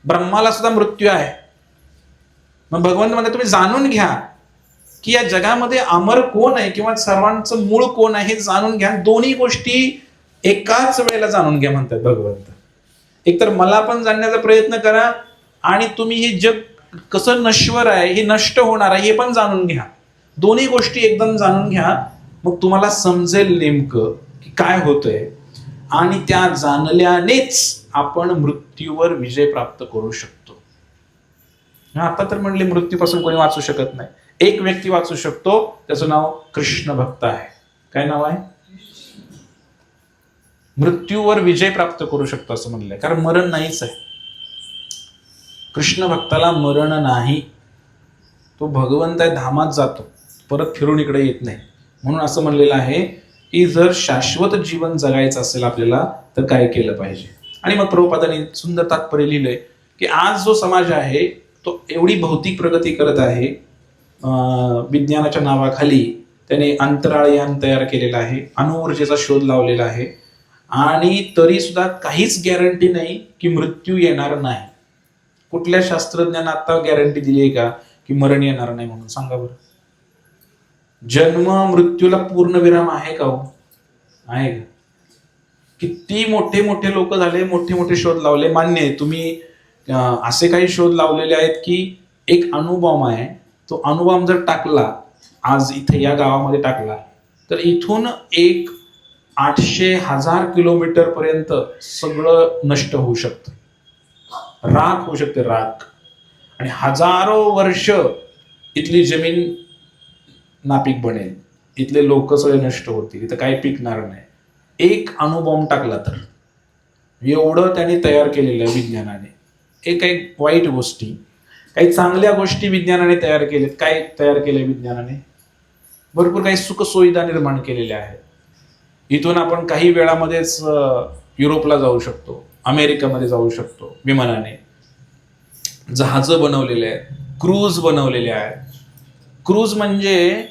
ब्रह्माला सुद्धा मृत्यू आहे. मग भगवंत म्हणतात तुम्ही जाणून घ्या की या जगामध्ये अमर कोण आहे किंवा सर्वांचं मूळ कोण आहे हे जाणून घ्या. दोन्ही गोष्टी एकाच वेळेला जाणून घ्या म्हणतात भगवंत. एकतर मला पण जाणण्याचा प्रयत्न करा आणि तुम्ही हे जग कसं नश्वर आहे, हे नष्ट होणार आहे हे पण जाणून घ्या. दोन्ही गोष्टी एकदम जाणून घ्या, मग तुम्हाला समजेल नेमकं की काय होतंय. आणि त्या जाणल्यानेच आपण मृत्यूवर विजय प्राप्त करू शकतो. आता तर म्हणले मृत्यूपासून कोणी वाचू शकत नाही. एक व्यक्ती वाचू शकतो, त्याचं नाव कृष्ण भक्त आहे. काय नाव आहे? मृत्यूवर विजय प्राप्त करू शकतो असं म्हणलंय, कारण मरण नाहीच आहे. कृष्ण भक्ताला मरण नाही. तो भगवंत आहे, धामात जातो, परत फिरून इकडे येत नाही. म्हणून असं म्हणलेलं आहे की जर शाश्वत जीवन जगायचं असेल आपल्याला तर काय केलं पाहिजे. आणि मग प्रभुपादांनी सुंदर तात्पर्य लिहिलंय की आज जो समाज आहे तो एवढी भौतिक प्रगती करत आहे, विज्ञानाच्या नावाखाली त्याने अंतराळयान तयार केलेलं आहे, अणुऊर्जेचा शोध लावलेला आहे, आणि तरी सुद्धा काहीच गॅरंटी नाही की मृत्यू येणार नाही. कुठल्या शास्त्रज्ञानं आता गॅरंटी दिली आहे का की मरण येणार नाही म्हणून? सांगा बरं. जन्म मृत्यूला पूर्ण विराम आहे का हो? आहे का? किती मोठे मोठे लोक झाले, मोठे मोठे शोध लावले, मान्य आहे. तुम्ही असे काही शोध लावलेले आहेत की एक अणुबॉम्ब आहे, तो अणुबॉम्ब जर टाकला आज इथे या गावामध्ये टाकला तर इथून एक 800,000 किलोमीटर पर्यंत सगळं नष्ट होऊ शकतं, राख होऊ शकते, राख. आणि हजारो वर्ष इथली जमीन नापीक बनेल, इथले लोक सगळे नष्ट होतील, इथं काही पिकणार नाही. एक अणुबॉम्ब टाकला तर. एवढं त्यांनी तयार केलेलं आहे विज्ञानाने. हे काही वाईट गोष्टी, काही चांगल्या गोष्टी विज्ञानाने तयार केल्यात. काय तयार केलंय विज्ञानाने? भरपूर काही सुखसुविधा निर्माण केलेल्या आहेत. इथून आपण काही वेळामध्येच युरोपला जाऊ शकतो, अमेरिकेमध्ये जाऊ शकतो विमानाने. जहाजं बनवलेले आहेत, क्रूज बनवलेले आहेत. क्रूज म्हणजे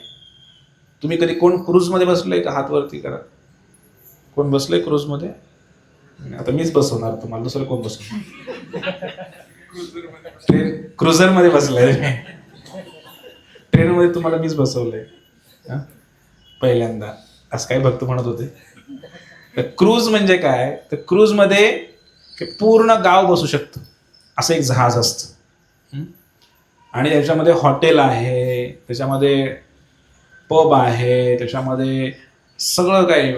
तुम्ही कधी कोण क्रूज मध्ये बसलंय का? हात वरती करा. कोण बसलंय क्रूज मध्ये? आता मीच बसवणार तुम्हाला, दुसरं कोण बसवणार? ट्रेन क्रुझर मध्ये बसलाय, ट्रेन मध्ये तुम्हाला मीच बसवलंय पहिल्यांदा, असं काय भक्त म्हणत होते. तर क्रूज म्हणजे काय? तर क्रूज मध्ये पूर्ण गाव बसू शकतं असं एक जहाज असतं. आणि त्याच्यामध्ये हॉटेल आहे, त्याच्यामध्ये पब आहे, त्याच्यामध्ये सगळं काही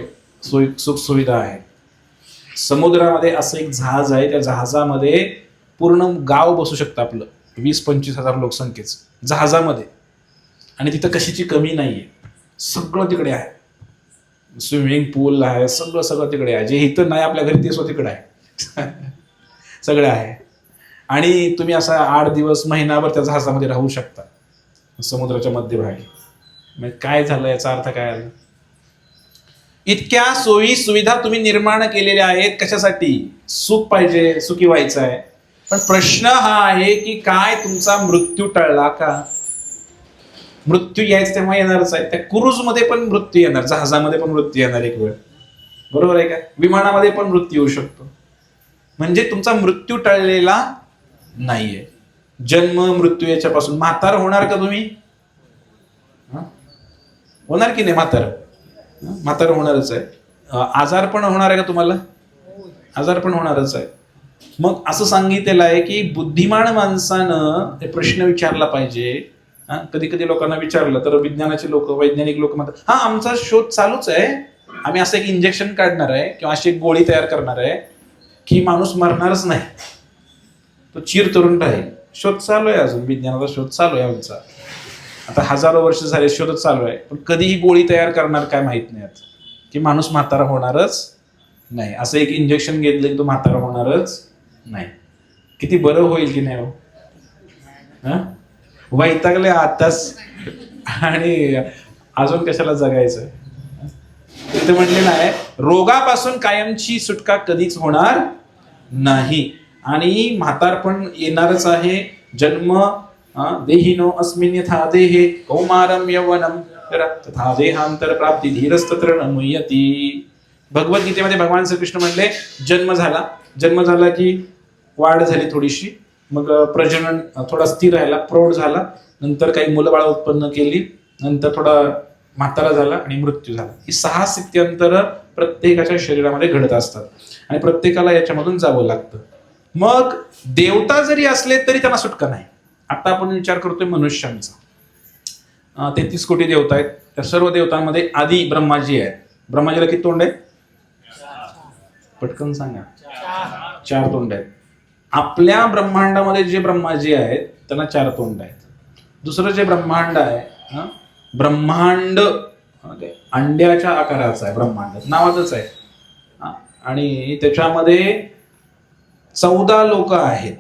सुखसुविधा आहे. समुद्रामध्ये असं एक जहाज आहे, त्या जहाजामध्ये पूर्ण गाव बसू शकतं आपलं, 20-25 हजार लोकसंख्येचं जहाजामध्ये. आणि तिथं कशाची कमी नाहीये, सगळं तिकडे आहे. स्विमिंग पूल आहे, सगळं सगळं तिकडे आहे. जे इथं नाही आपल्या घरी ते सो तिकडे आहे. सगळं आहे. आणि तुम्ही असा 8 दिवस महिनाभर त्या जहाजामध्ये राहू शकता समुद्राच्या मध्यभागी. म्हणजे काय झालं, याचा अर्थ काय आला? इतक्या सोयी सुविधा तुम्ही निर्माण केलेल्या आहेत. कशासाठी? सुख पाहिजे, सुखी व्हायचं आहे. पण प्रश्न हा आहे की काय तुमचा मृत्यू टळला का? मृत्यू यायचं तेव्हा येणारच आहे. त्या क्रूज मध्ये पण मृत्यू येणार, जहाजामध्ये पण मृत्यू येणार एक वेळ, बरोबर आहे का? विमानामध्ये पण मृत्यू येऊ शकतो. म्हणजे तुमचा मृत्यू टळलेला नाहीये. जन्म मृत्यू याच्यापासून. म्हातार होणार का तुम्ही? होणार की नाही? म्हातार होणारच आहे. आजार पण होणार आहे का तुम्हाला? आजार पण होणारच आहे. मग असं सांगितलेलं आहे की बुद्धिमान माणसानं ते प्रश्न विचारला पाहिजे. कधी कधी लोकांना विचारलं तर विज्ञानाचे लोक, वैज्ञानिक लोक म्हणतात हा आमचा शोध चालूच आहे, आम्ही असं एक इंजेक्शन काढणार आहे किंवा अशी एक गोळी तयार करणार आहे की माणूस मरणारच नाही, तो चिर तरुण राहील. शोध चालू आहे, अजून विज्ञानाचा शोध चालू आहे आमचा. आता हजारो वर्ष झाले शोध चालू आहे, पण कधी ही गोळी तयार करणार काय माहित नाही आता, की माणूस म्हातारा होणारच नाही. असं एक इंजेक्शन घेतलं की तो म्हातारा होणारच नाही. किती बरं होईल की नाही हो? वैतागले आताच आणि अजून कशाला जगायचं? तिथे म्हणलेलं आहे रोगापासून कायमची सुटका कधीच होणार नाही. आणि म्हातारपण येणारच आहे. जन्म देहिनो अस्मिन् यथा देहे कौमारम यौवनम तथा देहांतर प्राप्ती धीरस्तत्र न मुह्यति. भगवद्गीतेमध्ये भगवान श्रीकृष्ण म्हणले जन्म झाला की वाढ झाली थोडीशी, मग प्रजनन थोडा स्थिर राहिला, प्रौढ झाला, नंतर काही मुलं बाळा उत्पन्न केली, नंतर थोडा म्हातारा झाला आणि मृत्यू झाला. ही 6 स्थित्यंतर प्रत्येकाच्या शरीरामध्ये घडत असतात आणि प्रत्येकाला याच्यामधून जावं लागतं. मग देवता जरी असले तरी त्यांना सुटका नाही. आता आपण विचार करतोय मनुष्यांचा. 33 कोटी देवता आहेत. त्या सर्व देवतांमध्ये आधी ब्रह्माजी आहे. ब्रह्माजीला किती तोंड आहेत? पटकन सांगा. 4 तोंड आहेत. आपल्या ब्रह्मांडामध्ये जे ब्रह्माजी आहेत त्यांना 4 तोंड आहेत. दुसरं जे ब्रह्मांड आहे, ब्रह्मांड अंड्याच्या आकाराचं आहे. ब्रह्मांड नावाचंच आहे आणि त्याच्यामध्ये 14 लोक आहेत.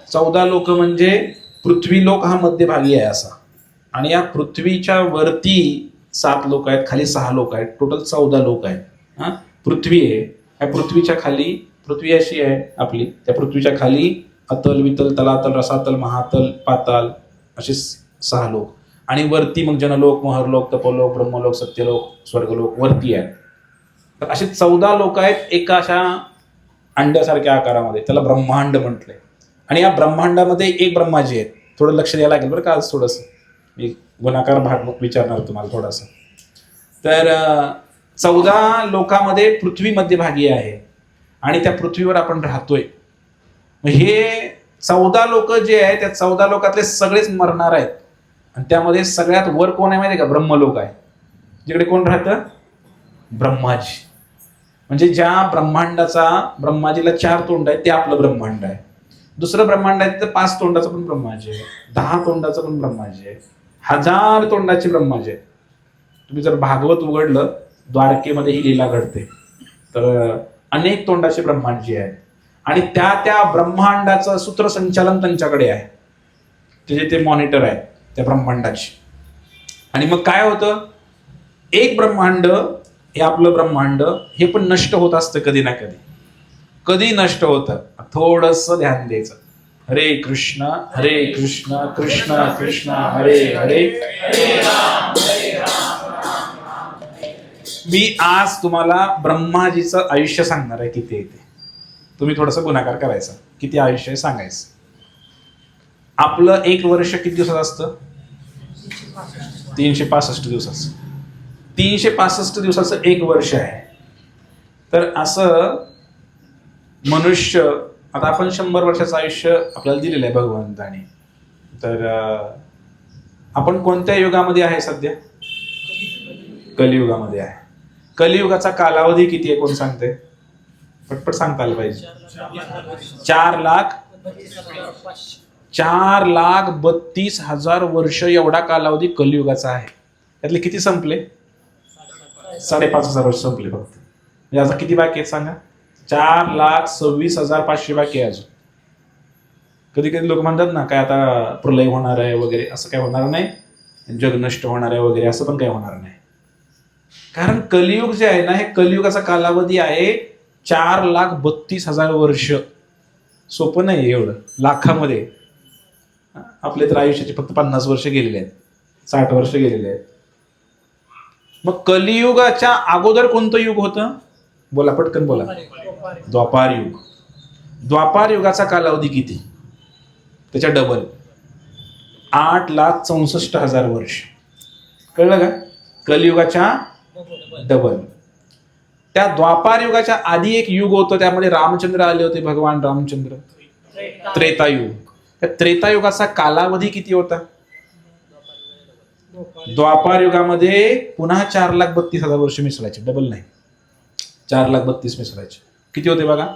14 लोक म्हणजे पृथ्वी लोक हा मध्यभागी आहे असा, आणि या पृथ्वीच्या वरती 7 लोक आहेत, खाली 6 लोक आहेत. टोटल 14 लोक आहेत. पृथ्वी आहे, या पृथ्वीच्या खाली, पृथ्वी अशी आहे आपली, त्या पृथ्वीच्या खाली अतल, वितल, तलातल, रसातल, महातल, पाताल असे 6 लोक, आणि वरती मग जनलोक, महरलोक, तपोलोक, ब्रह्मलोक, सत्यलोक, स्वर्गलोक वरती आहे. तर असे 14 लोक आहेत एका अशा अंड्यासारख्या आकारामध्ये. त्याला ब्रह्मांड म्हटलंय. आणि या ब्रह्मांडामध्ये एक ब्रह्माजी आहेत. थोडं लक्ष द्यायला लागेल बरं का आज. थोडंसं मी गुणाकार भाग विचारणार तुम्हाला थोडासा. तर 14 लोकांमध्ये पृथ्वी मध्यभागी आहे आणि त्या पृथ्वीवर आपण राहतोय. हे 14 लोक जे आहेत त्या 14 लोकातले सगळेच मरणार आहेत. आणि त्यामध्ये सगळ्यात वर कोण आहे माहिती आहे का? ब्रह्मलोक आहे, जिकडे कोण राहतं? ब्रह्माजी. म्हणजे ज्या ब्रह्मांडाचा, ब्रह्माजीला 4 तोंड आहेत ते आपलं ब्रह्मांड आहे. दुसरं ब्रह्मांड आहे तर 5 तोंडाचं पण ब्रह्माजी आहे, 10 तोंडाचं पण ब्रह्माजी आहे, 1000 तोंडाची ब्रह्माजी आहे. तुम्ही जर भागवत उघडलं, द्वारकेमध्ये ही लीला घडते. तर अनेक तोंडाचे ब्रह्मांडजी आहेत आणि त्या त्या ब्रह्मांडाचं सूत्रसंचालन त्यांच्याकडे आहे. ते मॉनिटर आहे त्या ब्रह्मांडाची. आणि मग काय होतं? एक ब्रह्मांड हे आपलं ब्रह्मांड हे पण नष्ट होत असतं कधी ना कधी. कधी नष्ट होतं? थोडंसं ध्यान द्यायचं. हरे कृष्ण कृष्ण कृष्ण हरे हरे, हरे राम राम. मी आज तुम्हाला ब्रह्माजीचं आयुष्य सांगणार आहे किती येते. तुम्ही थोडंसं गुणाकार करायचा, किती आयुष्य आहे सांगायचं. आपलं 1 वर्ष किती दिवसाचं असतं? 365 दिवसाचं. 365 दिवसाचं 1 वर्ष आहे. तर असं मनुष्य, आता आपण 100 वर्षाचं आयुष्य आपल्याला दिलेलं आहे भगवंताने. तर आपण कोणत्या युगामध्ये आहे सध्या? कलियुगामध्ये आहे. कलियुगाचा कालावधी किती आहे कोण सांगते? पटपट सांगता आलं पाहिजे. 4,32,000 वर्ष एवढा कालावधी कलियुगाचा आहे. त्यातले किती संपले? 5,500 वर्ष संपले फक्त. म्हणजे आता किती बाकी आहेत सांगा? 4,26,500 बाकी आहे अजून. कधी कधी लोक म्हणतात ना काय आता प्रलय होणार आहे वगैरे. असं काय होणार नाही. जग नष्ट होणार आहे वगैरे असं पण काही होणार नाही. कारण कलियुग जे आहे ना, हे कलियुगाचा कालावधी आहे 4,32,000 वर्ष. सोपं नाही एवढं लाखामध्ये. आपले तर आयुष्याचे फक्त 50 वर्ष गेलेले आहेत, 60 वर्ष गेलेले आहेत. मग कलियुगाच्या अगोदर कोणतं युग होतं? बोला पटकन बोला. द्वापार युग. द्वापार युगाचा कालावधी किती? त्याच्या डबल, 8,64,000 वर्ष. कळलं का? कलियुगाच्या डबल. त्या द्वापार युगाच्या आधी एक युग होतं, त्यामध्ये रामचंद्र आले होते, भगवान रामचंद्र. त्रेतायुग. त्या त्रेतायुगाचा कालावधी किती होता? द्वापार युगामध्ये पुन्हा 4,32,000 वर्ष मिसळायचे, डबल नाही, 4,32,000 मिसळायचे. किती होते बघा?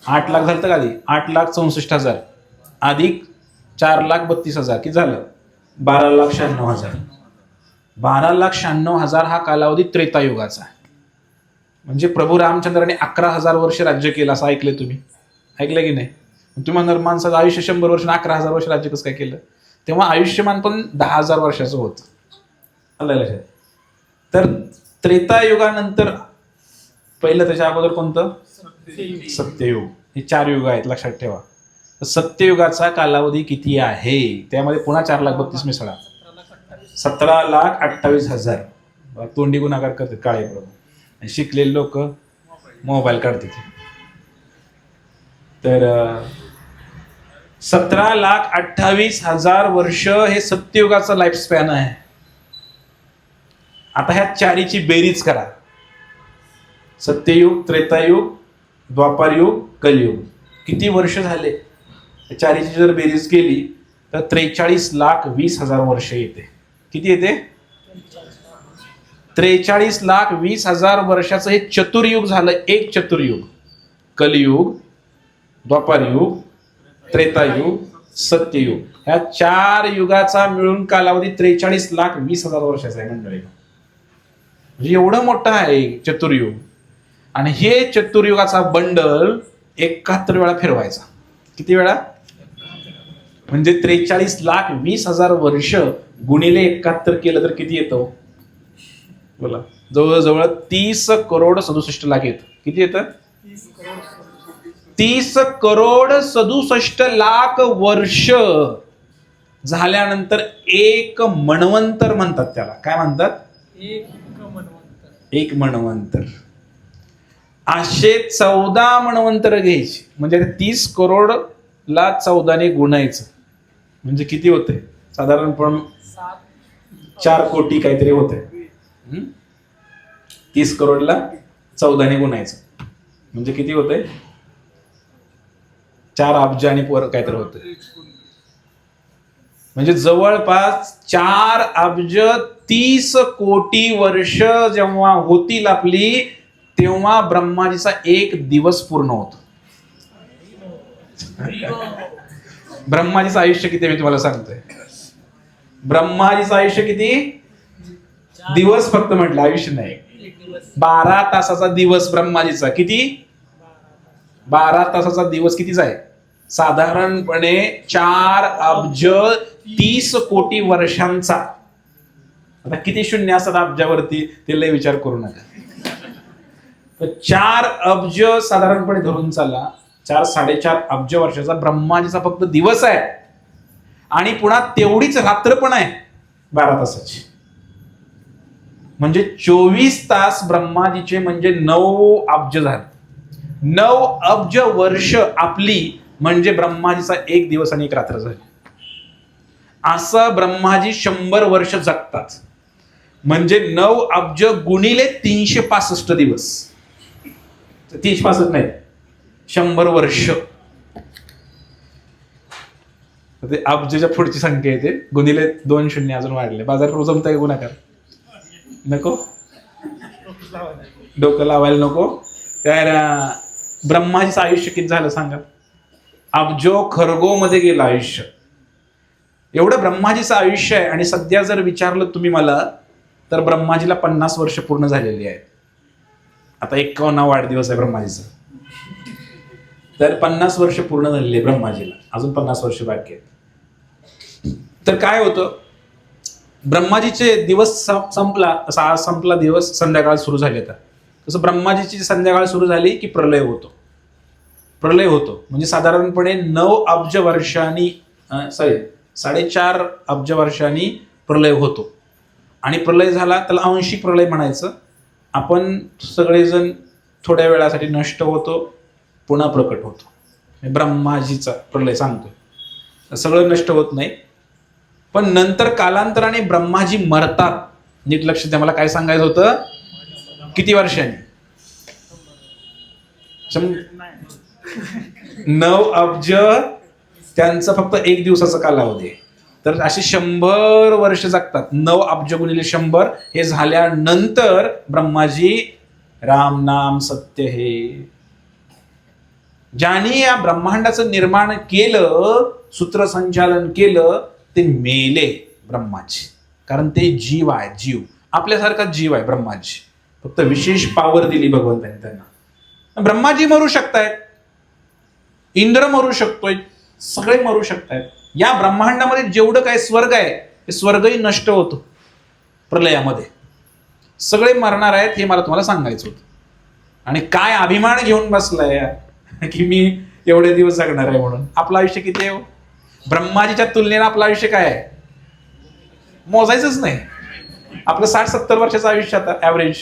8 लाख झालं का आधी? 8,64,000 अधिक 4,32,000 किती झालं? 12,96,000. 12,96,000 हा कालावधी त्रेतायुगाचा आहे. म्हणजे प्रभू रामचंद्राने 11,000 वर्ष राज्य केलं असं ऐकलंय तुम्ही? ऐकलं की नाही? तुम्ही म्हणणार माणसाचं आयुष्य 100 वर्ष, 11,000 वर्ष राज्य कसं काय केलं? तेव्हा आयुष्यमान पण 10,000 वर्षाचं होतं. आलं लक्षात? तर त्रेतायुगानंतर पहिलं, त्याच्या अगोदर कोणतं? सत्ययुग. हे 4 युग आहेत, लक्षात ठेवा. सत्ययुगाचा कालावधी किती आहे? त्यामध्ये पुन्हा 4,32,000 मिसळा, 17,28,000. तोंडी गुणाकार करतात काळे प्रभू. शिकलेले लोक मोबाईल काढतात. तर 17,28,000 वर्ष हे सत्ययुगाचं लाईफ स्पॅन आहे. आता ह्या चारीची बेरीज करा. सत्ययुग, त्रेतायुग, द्वापारयुग, कलियुग. किती वर्ष झाले? चारीची जर बेरीज केली तर 43,20,000 वर्ष येते. किती येते? 43,20,000 वर्षाचं हे चतुर्युग झालं. एक चतुर्युग. कलियुग, द्वापारयुग, त्रेतायुग, सत्ययुग. ह्या 4 युगाचा मिळून कालावधी 43,20,000 वर्षाचा आहे मंडळी. म्हणजे एवढं मोठं आहे चतुर्युग. आणि हे चतुर्युगाचा बंडल 71 वेळा फिरवायचा. किती वेळा? म्हणजे 43,20,000 वर्ष गुणिले 71 केलं तर किती येतं? बोला. जवळजवळ 30,67,00,000 येतं. किती येतं? 30,67,00,000 वर्ष झाल्यानंतर एक मन्वंतर म्हणतात त्याला. काय म्हणतात? एक मन्वंतर. असे 14 मन्वंतर घ्यायची. म्हणजे 30 करोडला 14ने गुणायचं. म्हणजे किती होते? साधारणपणे 4 कोटी काहीतरी होते. 30 करोडला 14ने गुणायचं म्हणजे किती होते? 4 अब्ज आणि काहीतरी होते. म्हणजे जवळपास 4 अब्ज 30 कोटी वर्ष जेव्हा होतील आपली, तेव्हा ब्रह्माजीचा एक दिवस पूर्ण होतो. ब्रह्माजीचं आयुष्य किती मी तुम्हाला सांगतोय. ब्रह्माजीचं आयुष्य किती? दिवस फक्त म्हटलं, आयुष्य नाही. 12 तासाचा दिवस ब्रह्माजीचा. किती? 12 तासाचा दिवस कितीचा आहे? साधारणपणे 4 अब्ज 30 कोटी वर्षांचा. आता किती शून्य असतात अब्जावरती ते लय विचार करू नका. तर 4 अब्ज साधारणपणे धरून चालला. 4-4.5 अब्ज वर्षाचा ब्रह्माजीचा फक्त दिवस आहे. आणि पुन्हा तेवढीच रात्र पण आहे 12 तासाची. म्हणजे 24 तास ब्रह्माजीचे म्हणजे 9 अब्ज झाले. 9 अब्ज वर्ष आपली म्हणजे ब्रह्माजीचा एक दिवस आणि एक रात्र झाली. असं ब्रह्माजी 100 वर्ष जगतात. म्हणजे 9 अब्ज गुणिले 365 दिवस. 365 नाही, 100 वर्ष. ते अब्जच्या पुढची संख्या येते. गुणिले 2 शून्य अजून वाढले. बाजार जमताय गुणाकार नको, डोकं लावायला नको. तर ब्रह्माजीचं आयुष्य किती झालं सांगा? अब्जो खरगो मध्ये गेलं आयुष्य. एवढं ब्रह्माजीचं आयुष्य आहे. आणि सध्या जर विचारलं तुम्ही मला तर ब्रह्माजीला 50 वर्ष पूर्ण झालेली आहेत. आता 51 वाढदिवस आहे ब्रह्माजीचा. तर 50 वर्ष पूर्ण झालेली आहे ब्रह्माजीला. अजून 50 वर्ष बाकी आहेत. तर काय होतं, ब्रह्माजीचे दिवस संपला दिवस, संध्याकाळ सुरू झाली. तर तसं ब्रह्माजीची संध्याकाळ सुरू झाली की प्रलय होतो. प्रलय होतो म्हणजे साधारणपणे 9 अब्ज वर्षांनी 4.5 अब्ज वर्षांनी प्रलय होतो. आणि प्रलय झाला त्याला अंशी प्रलय म्हणायचं. आपण सगळेजण थोड्या वेळासाठी नष्ट होतो, पुन्हा प्रकट होतो. ब्रह्माजीचा प्रलय सांगतोय. सगळं नष्ट होत नाही, पण नंतर कालांतराने ब्रह्माजी मरतात. नीट लक्ष द्या, मला काय सांगायचं होतं. किती वर्षांनी? 9 अब्ज त्यांचं फक्त एक दिवसाचा कालावधी आहे. तर असे 100 वर्ष जगतात. 9 अब्ज गुणिले 100 हे झाल्यानंतर ब्रह्माजी राम नाम सत्य हे, ज्याने या ब्रह्मांडाचं निर्माण केलं, सूत्रसंचालन केलं, ते मेले ब्रह्माजी. कारण ते जीव आहे. जीव आपल्यासारखा जीव आहे ब्रह्माजी. फक्त विशेष पावर दिली भगवंताने त्यांना. ब्रह्माजी मरू शकतायत, इंद्र मरू शकतोय, सगळे मरू शकतायत. या ब्रह्मांडामध्ये जेवढं काय स्वर्ग आहे ते स्वर्गही नष्ट होतो प्रलयामध्ये. सगळे मरणार आहेत हे मला तुम्हाला सांगायचं होतं. आणि काय अभिमान घेऊन बसलाय की मी एवढे दिवस जगणार आहे म्हणून. आपलं आयुष्य किती आहे? ब्रह्माजीच्या तुलनेनं आपलं आयुष्य काय आहे मोजायचंच नाही. आपलं 60-70 वर्षाचं आयुष्य आता ऍव्हरेज.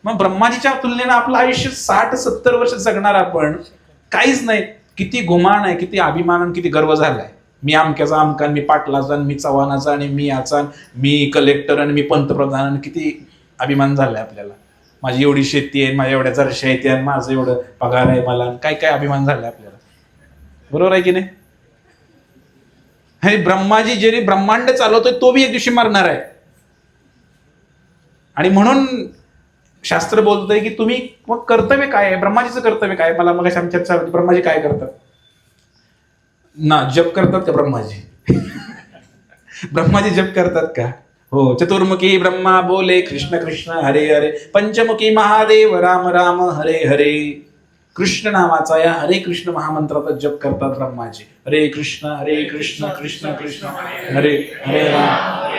मग ब्रह्माजीच्या तुलनेनं आपलं आयुष्य 60-70 वर्ष जगणार आपण काहीच नाही. किती गुमान आहे, किती अभिमान आणि किती गर्व झालाय. मी अमक्याचा अमका, मी पाटलाचा, मी चव्हाणाचा, आणि मी याचा, मी कलेक्टर, आणि मी पंतप्रधान, आणि किती अभिमान झालाय आपल्याला. माझी एवढी शेती आहे, माझ्या एवढ्या जरशा आहेत, आणि माझं एवढं पगार आहे मला, काय काय अभिमान झालाय आपल्याला. बरोबर आहे की नाही? हे ब्रह्माजी जे ब्रह्मांड चालवतोय तो बी एक दिवशी मरणार आहे. आणि म्हणून शास्त्र बोलतंय की तुम्ही मग कर्तव्य काय आहे, ब्रह्माजीचं कर्तव्य काय. मला मग चर्चा होती, ब्रह्माजी काय करतात ना? जप करतात का ब्रह्माजी? ब्रह्माजी जप करतात का? हो. चतुर्मुखी ब्रह्मा बोले कृष्ण कृष्ण हरे हरे, पंचमुखी महादेव राम राम हरे हरे. कृष्ण नावाचा या हरे कृष्ण महामंत्राचा जप करतात ब्रह्माजी. हरे कृष्ण कृष्ण कृष्ण हरे हरे राम.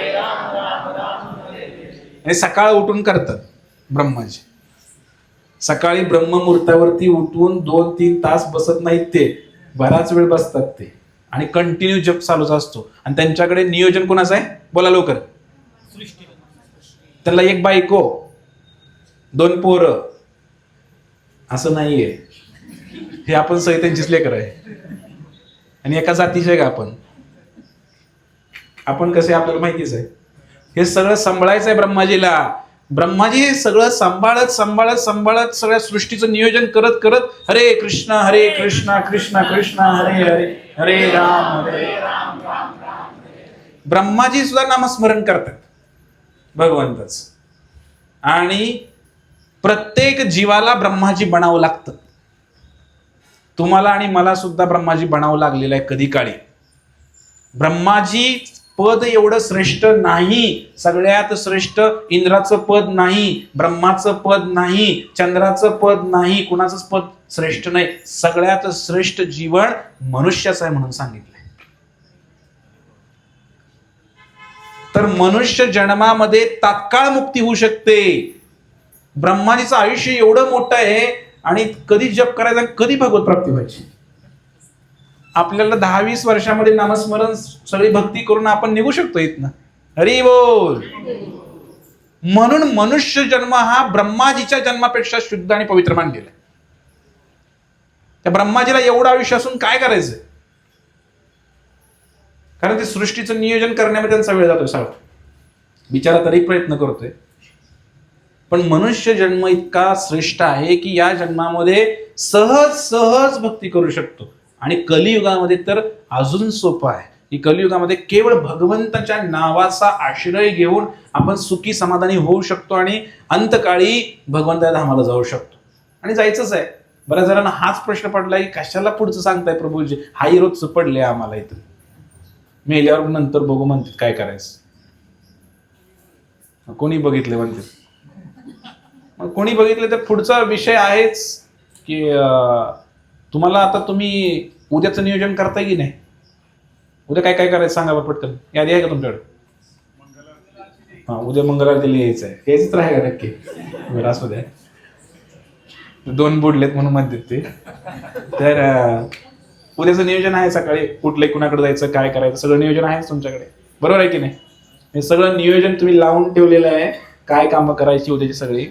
आणि सकाळ उठून करतात ब्रह्माजी. सकाळी ब्रह्ममुहूर्तावरती उठून 2-3 तास बसत नाहीत ते, बराच वेळ बसतात ते, आणि कंटिन्यू जप चालूच असतो. आणि त्यांच्याकडे नियोजन कोणाचं आहे? बोला लवकर. त्याला एक बायको, 2 पोरं असं नाहीये. हे आपण सगळे त्यांचीच लेकर आहे, आणि एका जातीचे का आपण कसे आपल्याला माहितीच आहे. हे सगळं सांभाळायचं आहे ब्रह्माजीला. ब्रह्माजी सगळं सांभाळत सांभाळत सांभाळत सगळ्या सृष्टीचं नियोजन करत करत हरे कृष्ण कृष्ण कृष्ण हरे हरे हरे राम. ब्रह्माजी सुद्धा नामस्मरण करतात भगवंतच. आणि प्रत्येक जीवाला ब्रह्माजी बनावं लागतं. तुम्हाला आणि मला सुद्धा ब्रह्माजी बनावं लागलेलं आहे कधी काळी. ब्रह्माजी पद एवढं श्रेष्ठ नाही, सगळ्यात श्रेष्ठ इंद्राचं पद नाही, ब्रह्माचं पद नाही, चंद्राचं पद नाही, कुणाचंच पद श्रेष्ठ नाही. सगळ्यात श्रेष्ठ जीवन मनुष्याचं आहे म्हणून सांगितलंय. तर मनुष्य जन्मामध्ये तात्काळ मुक्ती होऊ शकते. ब्रह्माजीचं आयुष्य एवढं मोठं आहे, आणि कधी जप करायचा, कधी भगवत प्राप्ती व्हायची. आपल्याला 10-20 वर्षामध्ये नामस्मरण सगळी भक्ती करून आपण निघू शकतो इथनं. हरी बोल. म्हणून मनुष्य जन्म हा ब्रह्माजीच्या जन्मापेक्षा शुद्ध आणि पवित्र मानलेला. त्या ब्रह्माजीला एवढं आयुष्य असून काय करायचंय? कारण ते सृष्टीचं नियोजन करण्यामध्ये त्यांचा वेळ जातोय सगळा. बिचारा तरी प्रयत्न करतोय. पण मनुष्य जन्म इतका श्रेष्ठ आहे की या जन्मामध्ये सहज सहज भक्ती करू शकतो. आणि कलियुगामध्ये तर अजून सोपं आहे की कलियुगामध्ये केवळ भगवंताच्या नावाचा आश्रय घेऊन आपण सुखी समाधानी होऊ शकतो, आणि अंतकाळी भगवंताच्या धामाला जाऊ शकतो. आणि जायचंच आहे. बऱ्याच जणांना हाच प्रश्न पडलाय की कशाला पुढचं सांगताय प्रभूजी, हाही रोजचं पडले आम्हाला इथं, मेल्यावर नंतर बघू म्हणतात काय करायचं. कोणी बघितले म्हणतात. मग कोणी बघितले तर पुढचा विषय आहेच की तुम्हाला आता तुम्ही उद्याचं नियोजन करताय की नाही? उद्या काय काय करायचं सांगा बरं पटकन. यादी आहे का तुमच्याकडे? हा, उद्या मंगळवारती यायचं आहे. यायचंच राहाय का नक्की? बरं असू द्या. 2 बुडलेत म्हणून म्हणतात ते. तर उद्याचं नियोजन आहे. सकाळी कुठले कुणाकडे जायचं, काय करायचं, सगळं नियोजन आहे तुमच्याकडे. बरोबर आहे की नाही? हे सगळं नियोजन तुम्ही लावून ठेवलेलं आहे. काय कामं करायची उद्याची सगळी.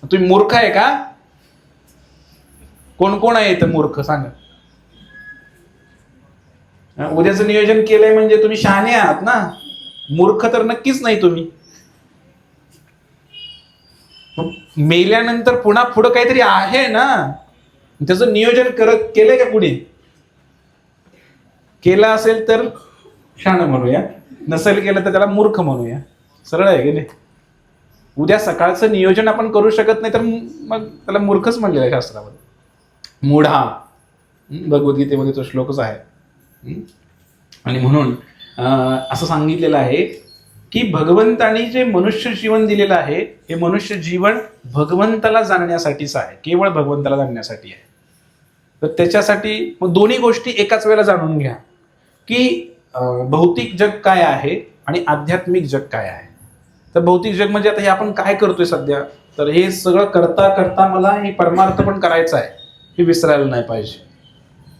तुम्ही मूर्ख आहे का? कोण कोण आहे इथं मूर्ख सांगा. उद्याचं नियोजन केलंय म्हणजे तुम्ही शहाणे आहात ना. मूर्ख तर नक्कीच नाही तुम्ही. मेल्यानंतर पुन्हा पुढं काहीतरी आहे ना, त्याचं नियोजन केलंय का कुणी? केलं असेल तर शहाणं म्हणूया, नसेल केलं तर त्याला मूर्ख म्हणूया. सरळ आहे की नाही? उद्या सकाळचं नियोजन आपण करू शकत नाही तर मग त्याला मूर्खच म्हणलेलं आहे शास्त्रामध्ये. मूढा, भगवद्गीतेमध्ये तो श्लोकच आहे. आणि म्हणून असं सांगितलेलं आहे की भगवंतानी जे मनुष्य जीवन दिलेलं आहे, हे मनुष्य जीवन भगवंताला जाणण्यासाठीच आहे, केवळ भगवंताला जाणण्यासाठी आहे. तर त्याच्यासाठी मग दोन्ही गोष्टी एकाच वेळेला जाणून घ्या की भौतिक जग काय आहे आणि आध्यात्मिक जग काय आहे. तर भौतिक जग म्हणजे आता हे आपण काय करतोय सध्या, तर हे सगळं करता करता मला हे परमार्थ पण करायचा आहे, हे विसरायला नाही पाहिजे.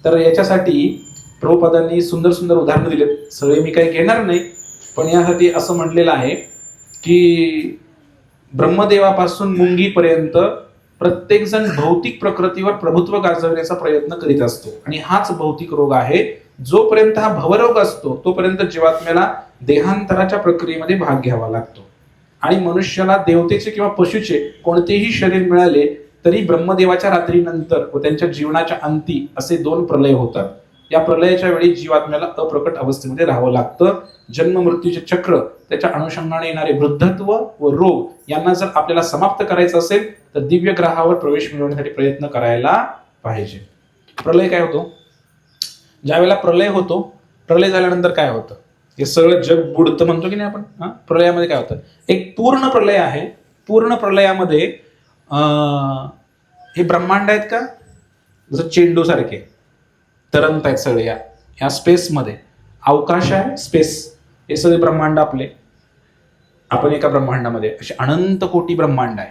तर याच्यासाठी प्रभुपादांनी सुंदर सुंदर उदाहरणं दिलेत. सगळे मी काही घेणार नाही, पण यासाठी असं म्हटलेलं आहे की ब्रह्मदेवापासून मुंगीपर्यंत प्रत्येक जण भौतिक प्रकृतीवर प्रभुत्व गाजवण्याचा प्रयत्न करीत असतो आणि हाच भौतिक रोग आहे. जोपर्यंत हा भवरोग असतो तोपर्यंत जीवात्म्याला देहांतराच्या प्रक्रियेमध्ये भाग घ्यावा लागतो. आणि मनुष्याला देवतेचे किंवा पशुचे कोणतेही शरीर मिळाले तरी ब्रह्मदेवाच्या रात्रीनंतर व त्यांच्या जीवनाच्या अंती असे 2 प्रलय होतात. या प्रलयाच्या वेळी जीवात्म्याला अप्रकट अवस्थेमध्ये राहावं लागतं. जन्म मृत्यूचे चक्र, त्याच्या अनुषंगाने येणारे वृद्धत्व व रोग यांना जर आपल्याला समाप्त करायचं असेल तर दिव्य ग्रहावर प्रवेश मिळवण्यासाठी प्रयत्न करायला पाहिजे. प्रलय काय होतो? ज्या वेळेला प्रलय होतो, प्रलय झाल्यानंतर काय होतं? हे सगळं जग बुडतं म्हणतो की नाही आपण. प्रलयामध्ये काय होतं? एक पूर्ण प्रलय आहे. पूर्ण प्रलयामध्ये हे ब्रह्मांड आहेत का, जसं चेंडू सारखे तरंगत आहेत सगळे या स्पेसमध्ये. अवकाश आहे, स्पेस, हे सगळे ब्रह्मांड आपले. आपण एका ब्रह्मांडामध्ये, असे अनंत कोटी ब्रह्मांड आहे.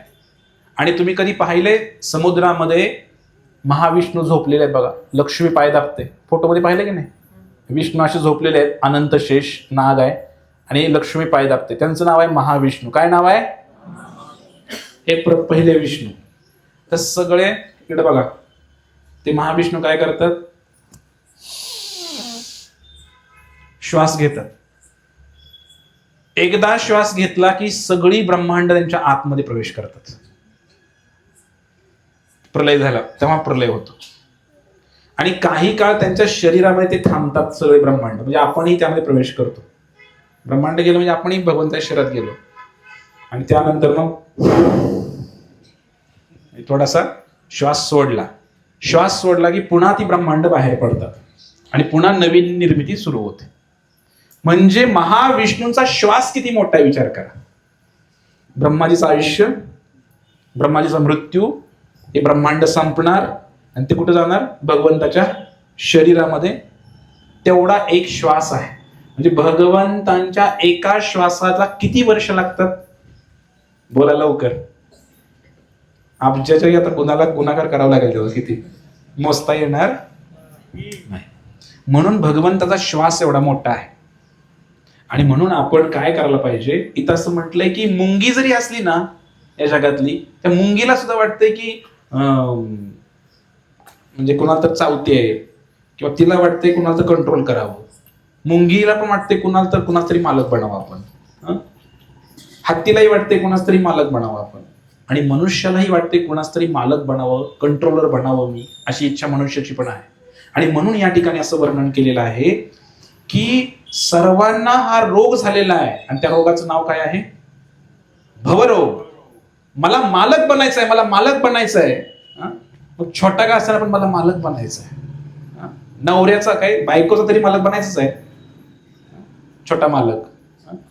आणि तुम्ही कधी पाहिले समुद्रामध्ये महाविष्णू झोपलेले आहेत बघा, लक्ष्मी पाय दाबते, फोटोमध्ये पाहिले की नाही? विष्णू असे झोपलेले आहेत, अनंत शेष नाग आहे आणि लक्ष्मी पाय दाबते, त्यांचं नाव आहे महाविष्णू. काय नाव आहे? हे पहिले विष्णू. तर सगळे इकडे बघा, ते महाविष्णू काय करतात? श्वास घेतात. एकदा श्वास घेतला की सगळी ब्रह्मांड त्यांच्या आतमध्ये प्रवेश करतात. प्रलय झाला तेव्हा प्रलय होतो. आणि काही काळ त्यांच्या शरीरामध्ये ते थांबतात सगळे ब्रह्मांड, म्हणजे आपणही त्यामध्ये प्रवेश करतो. ब्रह्मांड गेलो म्हणजे आपणही भगवंताच्या शरीरात गेलो. आणि त्यानंतर मग थोडासा श्वास सोडला की पुन्हा ती ब्रह्मांड बाहेर पडतात आणि पुन्हा नवीन निर्मिती सुरू होते. म्हणजे महाविष्णूंचा श्वास किती मोठा आहे विचार करा. ब्रह्माजीचं आयुष्य, ब्रह्माजीचा मृत्यू, हे ब्रह्मांड संपणार आणि ते कुठे जाणार? भगवंताच्या शरीरामध्ये. तेवढा एक श्वास आहे. म्हणजे भगवंतांच्या एका श्वासाला किती वर्ष लागतात? बोला लवकर. अब्जाच्या आता कुणाला गुणाकार करावा लागेल तेव्हा, किती मोजता येणार नाही. म्हणून भगवंताचा श्वास एवढा मोठा आहे. आणि म्हणून आपण काय करायला पाहिजे? इथं असं म्हटलंय की मुंगी जरी असली ना या जगातली, त्या मुंगीला सुद्धा वाटतंय की म्हणजे कुणाला तर चावते किंवा तिला वाटतंय कुणाला तर कंट्रोल करावं. मुंगीला पण वाटते कुणाला तरी मालक बनावं आपण. हत्तीलाही वाटते कुणाच तरी मालक बनावं आपण. आणि मनुष्यालाही वाटते कुणाच तरी मालक बनावं, कंट्रोलर बनावं मी, अशी इच्छा मनुष्याची पण आहे. आणि म्हणून या ठिकाणी असं वर्णन केलेलं आहे की सर्वांना हा रोग झालेला आहे आणि त्या रोगाचं नाव काय आहे? भवरोग. मला मालक बनायचं आहे, मला मालक बनायचं आहे. मग छोटा का असताना पण मला मालक बनायचं आहे. नवऱ्याचा काय, बायकोचा तरी मालक बनायचंच आहे, छोटा मालक.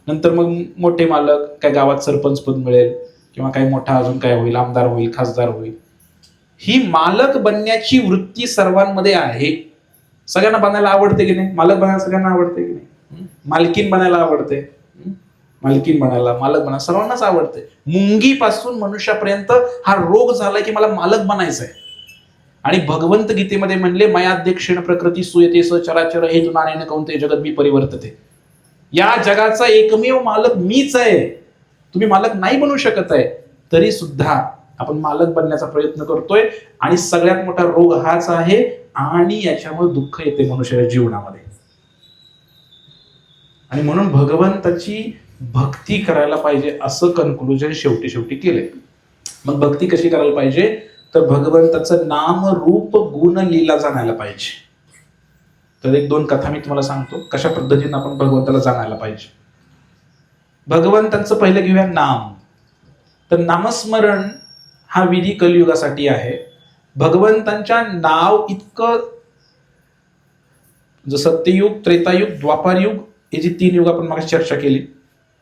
नंतर मग मोठे मालक, काय गावात सरपंच पद मिळेल किंवा काही मोठा अजून काय होईल, आमदार होईल, खासदार होईल. ही मालक बनण्याची वृत्ती सर्वांमध्ये आहे. सगळ्यांना बनायला आवडते की नाही? मालक बनायला सगळ्यांना आवडते की नाही? मालकीन बनायला आवडते, मालकीन बनायला, मालक बनायला सर्वांनाच आवडते. मुंगीपासून मनुष्यापर्यंत हा रोग झालाय की मला मालक बनायचं आहे. आणि भगवंत गीतेमध्ये म्हणले, मयाध्यक्षेण प्रकृती सुयते स चराचर हेतु नानेन कौंते जगत मी परिवर्तते. या जगाचा एकमेव मालक मीच आहे. तुम्ही मालक नाही बनू शकत आहे, तरी सुद्धा आपण मालक बनण्याचा प्रयत्न करतोय. आणि सगळ्यात मोठा रोग हाच आहे आणि याच्यामुळे दुःख येते मनुष्याच्या जीवनामध्ये. आणि म्हणून भगवंताची भक्ती करायला पाहिजे असं कन्क्लुजन शेवटी केले. मग भक्ती कशी करायला पाहिजे? तर भगवंताचं नाम रूप गुण लीला जाणायला पाहिजे. तर 1-2 कथा मी तुम्हाला सांगतो कशा पद्धतीने आपण भगवंताला जाणायला पाहिजे. भगवंतांचं पहिलं घेऊया नाम. तर नामस्मरण हा विधी कलियुगासाठी आहे. भगवंतांच्या नाव इतकं, जसं सत्ययुग, त्रेतायुग, द्वापारयुग, हे जी 3 युग आपण मागे चर्चा केली,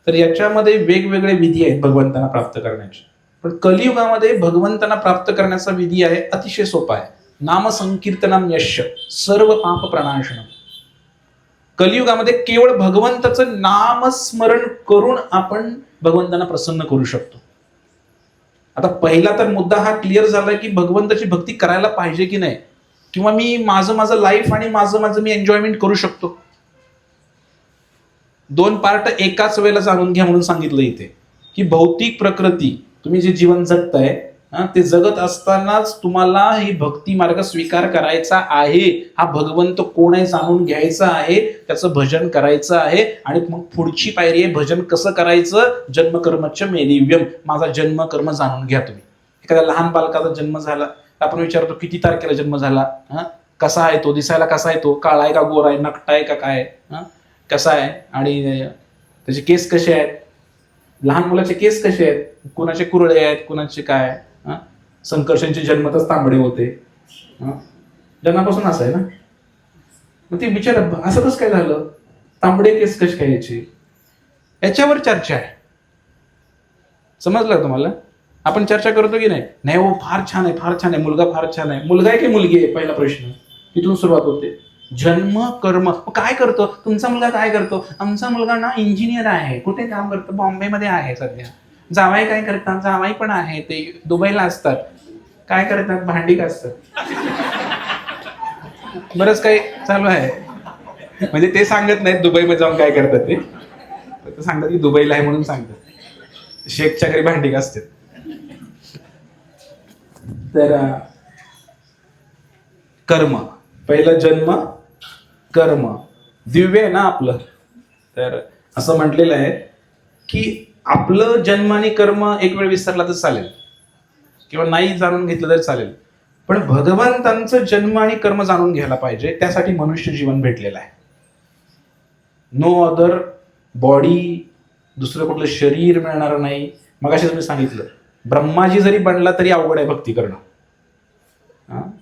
तर याच्यामध्ये वेगवेगळे विधी आहेत भगवंतांना प्राप्त करण्याचे. पण कलियुगामध्ये भगवंतांना प्राप्त करण्याचा विधी आहे अतिशय सोपा आहे. नाम संकीर्तनम यश सर्व पाप प्रणाशनम. कलियुगामध्ये केवळ भगवंताचं नामस्मरण करून आपण भगवंतांना प्रसन्न करू शकतो. आता पहिला तर मुद्दा हा क्लिअर झालाय की भगवंताची भक्ती करायला पाहिजे की नाही, किंवा मी माझं लाईफ आणि माझं मी एन्जॉयमेंट करू शकतो. 2 पार्ट एकाच वेळेला जाणून घ्या म्हणून सांगितलं इथे की भौतिक प्रकृती, तुम्ही जे जीवन जगताय ते जगत असतानाच तुम्हाला ही भक्ती मार्ग स्वीकार करायचा आहे, हा भगवंत कोण आहे जाणून घ्यायचा आहे, त्याचं भजन करायचं आहे. आणि मग पुढची पायरी आहे भजन कसं करायचं. जन्मकर्मच मे दिव्यम, माझा जन्म कर्म जाणून घ्या तुम्ही. एखाद्या लहान बालकाचा जन्म झाला, आपण विचारतो किती तारखेला जन्म झाला, कसा आहे तो, दिसायला कसा आहे तो, काळा आहे का गोरा आहे, नकटा आहे का काय, कसा आहे, आणि त्याचे केस कसे आहेत, लहान मुलाचे केस कसे आहेत, कुणाचे कुरळे आहेत, कुणाचे काय. संकर्षणचे जन्मतच तांबडे होते, जन्मापासून असं आहे ना. मग ते विचार असं कसं काय झालं, तांबडे केस कसे काय याचे, याच्यावर चर्चा आहे. समजलं तुम्हाला. आपण चर्चा करतो की नाही हो फार छान आहे, फार छान आहे, मुलगा फार छान आहे. मुलगा आहे की मुलगी आहे, पहिला प्रश्न तिथून सुरुवात होते. जन्म कर्म काय करतो, तुमचा मुलगा काय करतो, आमचा मुलगा ना इंजिनियर आहे, कुठे काम करतो, बॉम्बेमध्ये आहे सध्या. जावाई काय करतात, जावाई पण आहे, ते दुबईला असतात, काय करतात, भांडी घासतात. बरंच काही चालू आहे. म्हणजे ते सांगत नाहीत दुबईमध्ये जाऊन काय करतात, ते सांगतात की दुबईला आहे म्हणून सांगतात, शेखच्या घरी भांडी घासतात. तर कर्म, पहिलं जन्म कर्म दिव्य आहे ना आपलं. तर असं म्हटलेलं आहे की आपलं जन्म आणि कर्म एक वेळ विसरला तर चालेल, किंवा नाही जाणून घेतलं तर चालेल, पण भगवंतांचं जन्म आणि कर्म जाणून घ्यायला पाहिजे. त्यासाठी मनुष्य जीवन भेटलेलं आहे. नो अदर बॉडी, दुसरं कुठलं शरीर मिळणार नाही. मग असेच मी सांगितलं, ब्रह्माजी जरी बनला तरी अवघड आहे भक्ती करणं.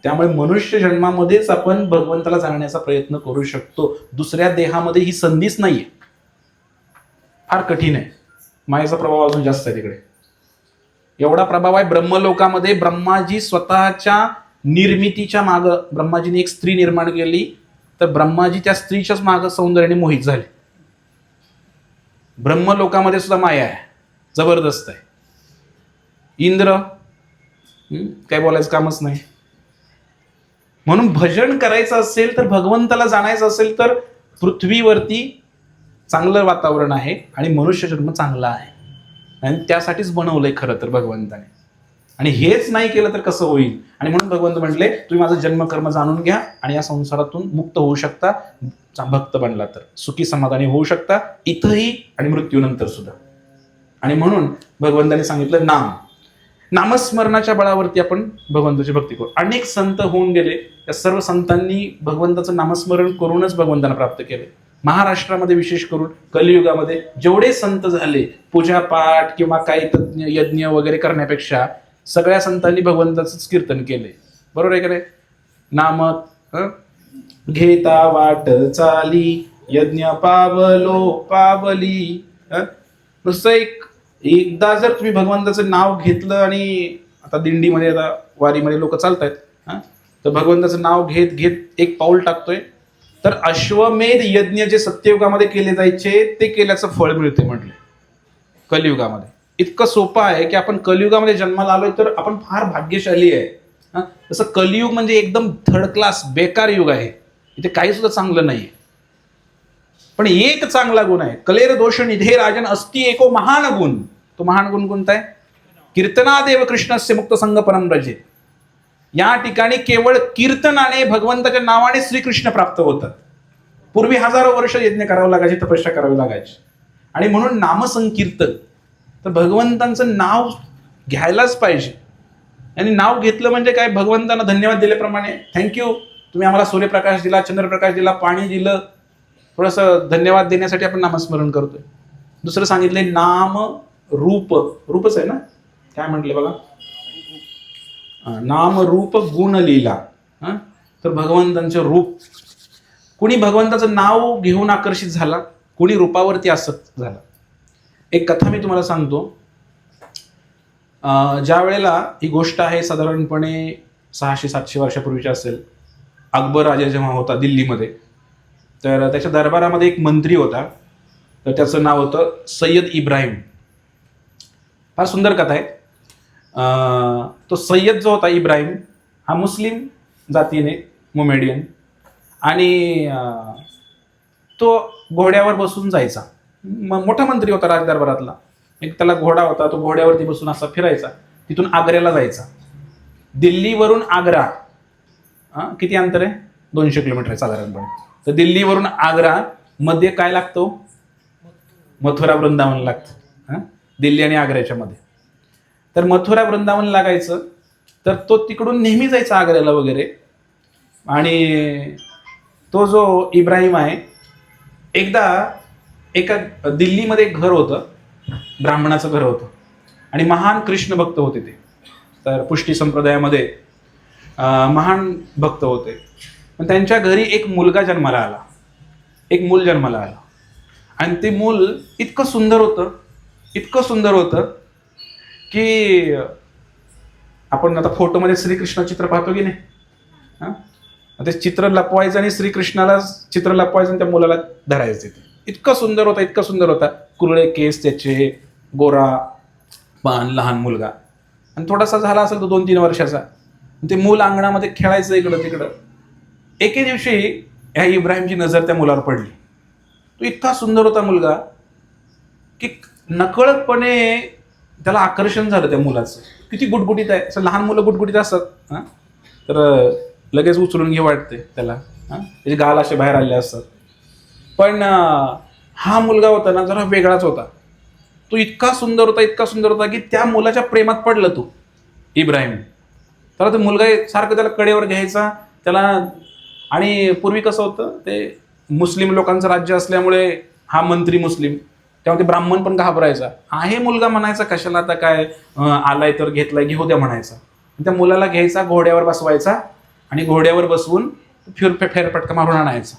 त्यामुळे मनुष्य जन्मामध्येच आपण भगवंताला जाणण्याचा प्रयत्न करू शकतो. दुसऱ्या देहामध्ये ही संधीच नाहीये. फार कठीण आहे. मायेचा प्रभाव अजून जास्त आहे तिकडे. एवढा प्रभाव आहे ब्रह्मलोकामध्ये. ब्रह्माजी स्वतःच्या निर्मितीच्या माग, ब्रह्माजीने एक स्त्री निर्माण केली, तर ब्रह्माजी त्या स्त्रीच्याच माग सौंदर्याने मोहित झाले. ब्रह्मलोकामध्ये सुद्धा माया आहे, जबरदस्त आहे. इंद्र काय बोलायचं कामच नाही. म्हणून भजन करायचं असेल तर, भगवंताला जाणायचं असेल तर पृथ्वीवरती चांगलं वातावरण आहे आणि मनुष्य जन्म चांगला आहे, आणि त्यासाठीच बनवलंय खरं तर भगवंताने. आणि हेच नाही केलं तर कसं होईल. आणि म्हणून भगवंत म्हटले तुम्ही माझं जन्मकर्म जाणून घ्या आणि या संसारातून मुक्त होऊ शकता. भक्त बनला तर सुखी समाधानी होऊ शकता, इथंही आणि मृत्यूनंतर सुद्धा. आणि म्हणून भगवंताने सांगितलं नामस्मरणाच्या बळावरती आपण भगवंताची भक्ती करू. अनेक संत होऊन गेले, त्या सर्व संतांनी भगवंताचं नामस्मरण करूनच भगवंतांना प्राप्त केले. महाराष्ट्रामध्ये विशेष करून कलियुगामध्ये जेवढे संत झाले, पूजापाठ किंवा काही यज्ञ वगैरे करण्यापेक्षा सगळ्या संतांनी भगवंताचंच कीर्तन केले. बरोबर आहे का नाही. नाम घेता वाट चाली, यज्ञ पावलो पावली. नुसतं एकदा जर तुम्ही भगवंताचं नाव घेतलं, आणि आता दिंडीमध्ये, आता वारीमध्ये लोक चालतायत, तर भगवंताचं नाव घेत घेत एक पाऊल टाकतोय, तर अश्वमेध यज्ञ जे सत्ययुगामध्ये केले जायचे ते केल्याचं फळ मिळते म्हटले कलियुगामध्ये. इतकं सोपं आहे की आपण कलियुगामध्ये जन्माला आलोय तर आपण फार भाग्यशाली आहे. तसं कलियुग म्हणजे एकदम थर्ड क्लास बेकार युग आहे, इथे काही सुद्धा चांगलं नाहीये. पण एक चांगला गुण आहे, कलेर दोष निधे राजन अस्ति एको महान गुण. तो महान गुण कोणता आहे. कीर्तनादेव कृष्णस्य मुक्त संग परम रजे. या ठिकाणी केवळ कीर्तनाने, भगवंताच्या नावाने श्रीकृष्ण प्राप्त होतात. पूर्वी हजारो वर्ष यज्ञ करावं लागायचे, तपस्या करावी लागायची. आणि म्हणून नामसंकीर्तन, तर भगवंतांचं नाव घ्यायलाच पाहिजे. आणि नाव घेतलं म्हणजे काय, भगवंतांना धन्यवाद दिल्याप्रमाणे, थँक्यू तुम्ही आम्हाला सूर्यप्रकाश दिला, चंद्रप्रकाश दिला, पाणी दिलं, थोडंसं धन्यवाद देण्यासाठी आपण नामस्मरण करतोय. दुसरं सांगितलंय नाम रूप, रूपच आहे ना, काय म्हटले बघा, नाम रूप गुण लीला. तर भगवंतांचे रूप, कुणी भगवंताचं नाव घेऊन आकर्षित झाला, कुणी रूपावरती आसक्त झाला. एक कथा मी तुम्हाला सांगतो. ज्या वेळेला ही गोष्ट आहे, साधारणपणे 600-700 वर्षापूर्वीची असेल. अकबर राजा जेव्हा होता दिल्लीमध्ये, तर त्याच्या दरबारामध्ये एक मंत्री होता, तर त्याचं नाव होतं सय्यद इब्राहिम. फार सुंदर कथा आहे. तो सय्यद जो होता इब्राहिम, हा मुस्लिम जातीने, मोमेडियन, आणि तो घोड्यावर बसून जायचा. मोठा मंत्री होता राजदरबारातला. एक त्याला घोडा होता, तो घोड्यावरती बसून असा फिरायचा. तिथून आग्र्याला जायचा. दिल्लीवरून आग्रा किती अंतर आहे? 200 किलोमीटर आहे साधारणपणे. तर दिल्लीवरून आग्रा मध्ये काय लागतो? मथुरा वृंदावन लागतं. दिल्ली आणि आग्र्याच्या मध्ये. तर मथुरा वृंदावन लागायचं. तर तो तिकडून नेहमी जायचा आग्र्याला वगैरे. आणि तो जो इब्राहिम आहे, एकदा एका दिल्लीमध्ये एक घर होतं, ब्राह्मणाचं घर होतं, आणि महान कृष्ण भक्त होते ते. तर पुष्टी संप्रदायामध्ये महान भक्त होते. पण त्यांच्या घरी एक मुलगा जन्माला आला, एक मूल जन्माला आलं. आणि ते मूल इतकं सुंदर होतं, इतकं सुंदर होतं की आपण आता फोटोमध्ये श्रीकृष्ण चित्र पाहतो की नाही, ते चित्र लपवायचं आणि श्रीकृष्णाला चित्र लपवायचं आणि त्या मुलाला धरायचं. ते इतकं सुंदर होता, इतकं सुंदर होता. कुरळे केस त्याचे, गोरा पान, लहान मुलगा. आणि थोडासा झाला असेल तो 2-3 वर्षाचा. ते मूल अंगणामध्ये खेळायचं इकडं तिकडं. एके दिवशी ह्या इब्राहिमची नजर त्या मुलावर पडली. तो इतका सुंदर होता मुलगा की नकळतपणे त्याला आकर्षण झालं त्या मुलाचं. किती गुटगुटीत आहे. असं लहान मुलं गुटगुटीत असतात तर लगेच उचलून घे वाटते त्याला. त्याचे गाल असे बाहेर आले असतात. पण हा मुलगा होता ना, जरा वेगळाच होता. तो इतका सुंदर होता, इतका सुंदर होता की त्या मुलाच्या प्रेमात पडलं तो इब्राहिम. तर तो मुलगा सारखं त्याला कडेवर घ्यायचा त्याला. आणि पूर्वी कसं होतं, ते मुस्लिम लोकांचं राज्य असल्यामुळे हा मंत्री मुस्लिम, तेव्हा ते ब्राह्मण पण घाबरायचा. आहे मुलगा म्हणायचा, कशाला आता काय आलाय तर घेतलाय, घेऊ द्या म्हणायचा. त्या मुलाला घ्यायचा, घोड्यावर बसवायचा आणि घोड्यावर बसवून फेरफटका मारून आणायचा.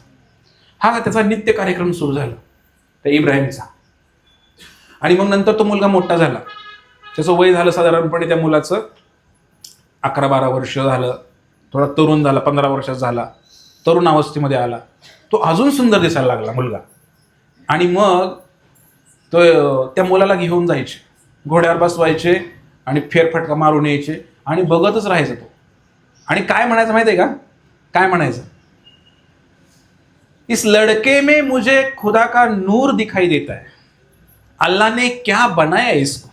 हा त्याचा नित्य कार्यक्रम सुरू झाला त्या इब्राहिमचा. आणि मग नंतर तो मुलगा मोठा झाला. त्याचं वय झालं साधारणपणे त्या मुलाचं 11-12 वर्ष झालं. थोडा तरुण झाला, 15 वर्षाचा झाला, तरुण अवस्थेमध्ये आला. तो अजून सुंदर दिसायला लागला मुलगा. आणि मग तो त्या मुलाला घेऊन जायचे, घोड्यावर बसवायचे आणि फेरफटका मारून यायचे आणि बघतच राहायचं तो. आणि काय म्हणायचं माहिती आहे का? काय म्हणायचं? इस लड़के में मुझे खुदा का नूर दिखाई देता है, अल्लाह ने क्या बनाया इसको.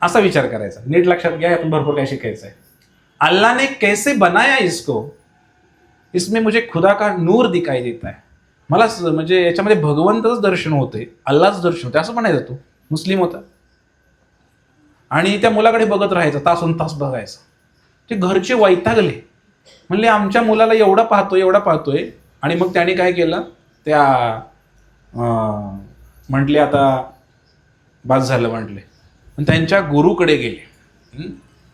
असा विचार करायचा. नीट लक्षात घ्या, आपण भरपूर काय शिकायचं आहे. अल्लाह ने कैसे बनाया इसको, इसमें मुझे खुदा का नूर दिखाई देता है. मला म्हणजे याच्यामध्ये भगवंतच दर्शन होते, अल्लाच दर्शन होते असं म्हणायचं. तो मुस्लिम होता आणि त्या मुलाकडे बघत राहायचं, तासोन तास बघायचं. ते घरचे वैतागले, म्हणले आमच्या मुलाला एवढा पाहतोय, एवढा पाहतोय. आणि मग त्याने काय केलं, त्या म्हटले आता बास झालं म्हटले. त्यांच्या गुरुकडे गेले.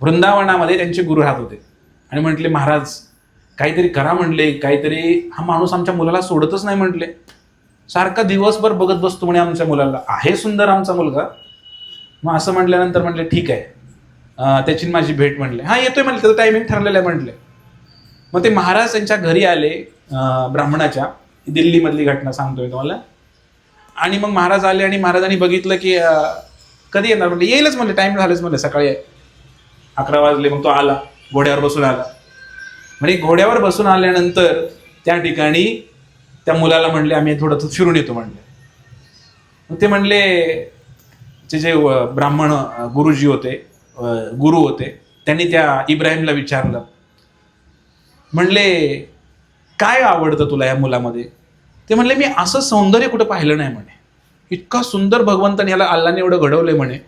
वृंदावनामध्ये त्यांचे गुरु राहत होते. आणि म्हटले महाराज काहीतरी करा म्हटले, काहीतरी. हा माणूस आमच्या मुलाला सोडतच नाही म्हटले, सारखा दिवसभर बघत बसतो म्हणे आमच्या मुलाला. आहे सुंदर आमचा मुलगा. मग असं म्हटल्यानंतर म्हटले ठीक आहे, त्याची माझी भेट म्हटले. हा येतोय म्हटलं, त्याचं टायमिंग ठरलेलं आहे म्हटले. मग ते महाराज त्यांच्या घरी आले, ब्राह्मणाच्या. दिल्लीमधली घटना सांगतोय तुम्हाला. आणि मग महाराज आले आणि महाराजांनी बघितलं की कधी येणार म्हटलं. येईलच म्हणले, टाइम झालेच म्हणले, सकाळी 11 वाजले. मग तो आला, घोड्यावर बसून आला. म्हणजे घोड्यावर बसून आल्यानंतर त्या ठिकाणी त्या मुलाला म्हणले आम्ही थोडंसं फिरून येतो म्हणले. मग ते म्हणले, ते जे ब्राह्मण गुरुजी होते, गुरु होते, त्यांनी त्या इब्राहिमला विचारलं, म्हणले काय आवडतं तुला या मुलामध्ये? ते म्हणले मी असं सौंदर्य कुठं पाहिलं नाही म्हणे. इतका सुंदर भगवंताने ह्याला, अल्लाने एवढं घडवलंय म्हणे.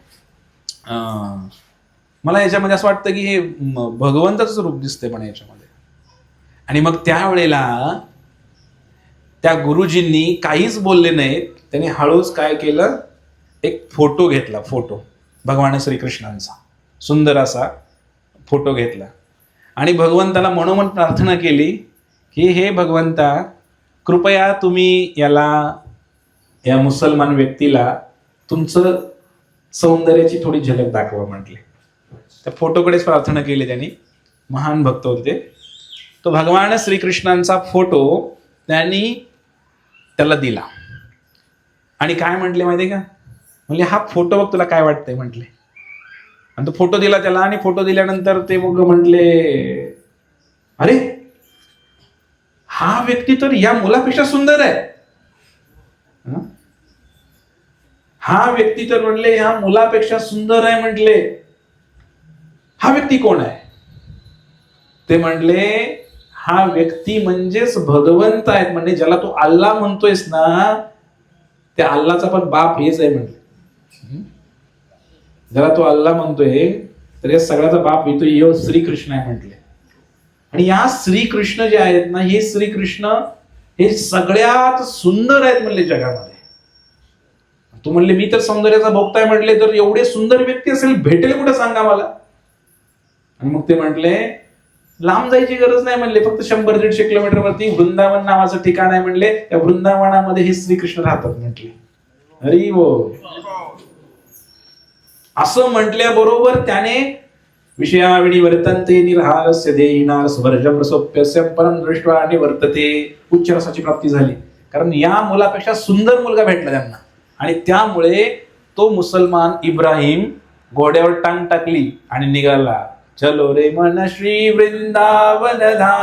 मला याच्यामध्ये असं वाटतं की हे भगवंताचंच रूप दिसतंय म्हणे याच्यामध्ये. आणि मग त्यावेळेला त्या गुरुजींनी काहीच बोलले नाहीत. त्यांनी हळूच काय केलं, एक फोटो घेतला, फोटो भगवान श्रीकृष्णांचा, सुंदर असा फोटो घेतला. आणि भगवंताला मनोमन प्रार्थना केली की हे भगवंता, कृपया तुम्ही या मुसलमान व्यक्तीला तुमचं सौंदर्याची थोडी झलक दाखवा म्हटले. त्या फोटोकडेच प्रार्थना केली त्यांनी. महान भक्त होते ते. तो भगवान श्रीकृष्णांचा फोटो त्यांनी त्याला दिला. आणि काय म्हटले माहिती का? म्हणजे हा फोटो बघ, तुला काय वाटतंय म्हटले. आणि तो फोटो दिला त्याला. आणि फोटो दिल्यानंतर ते मग म्हटले, अरे हा व्यक्ती तर या मुलापेक्षा सुंदर आहे. हा व्यक्ती तर म्हणले ह्या मुलापेक्षा सुंदर आहे म्हटले. हा व्यक्ती कोण आहे? ते म्हणले हा व्यक्ती म्हणजेच भगवंत आहेत. म्हणजे ज्याला तू अल्लाह म्हणतोयस ना, त्या अल्लाचा पण बाप हेच आहे म्हणले. ज्याला तो अल्लाह म्हणतोय तर या सगळ्याचा बाप येतो श्रीकृष्ण आहे म्हटले. आणि या श्रीकृष्ण जे आहेत ना, हे श्रीकृष्ण हे सगळ्यात सुंदर आहेत म्हणले जगामध्ये. तू म्हणले मी तर सौंदर्याचा भोगताय म्हटले, तर एवढे सुंदर व्यक्ती असेल भेटेल कुठं सांगा मला. आणि मग ते म्हटले लांब जायची गरज नाही म्हणले, फक्त 100-150 किलोमीटर वरती वृंदावन नावाचं ठिकाण आहे म्हणले. त्या वृंदावनामध्ये हे श्रीकृष्ण राहतात म्हटले. हरी बोल. असं म्हटल्याबरोबर त्याने विषयाविणी वर्तन्ते निरहारस्य देहिना स्वर्गं प्रसोप्यस्य परं दृष्ट्वा निवर्तते. उच्च रसाची प्राप्ती झाली, कारण या मुलापेक्षा सुंदर मुलगा भेटला त्यांना. आणि त्यामुळे तो मुसलमान इब्राहिम घोड्यावर टांग टाकली आणि निघाला. चलो रे मन श्री वृंदावन धाम,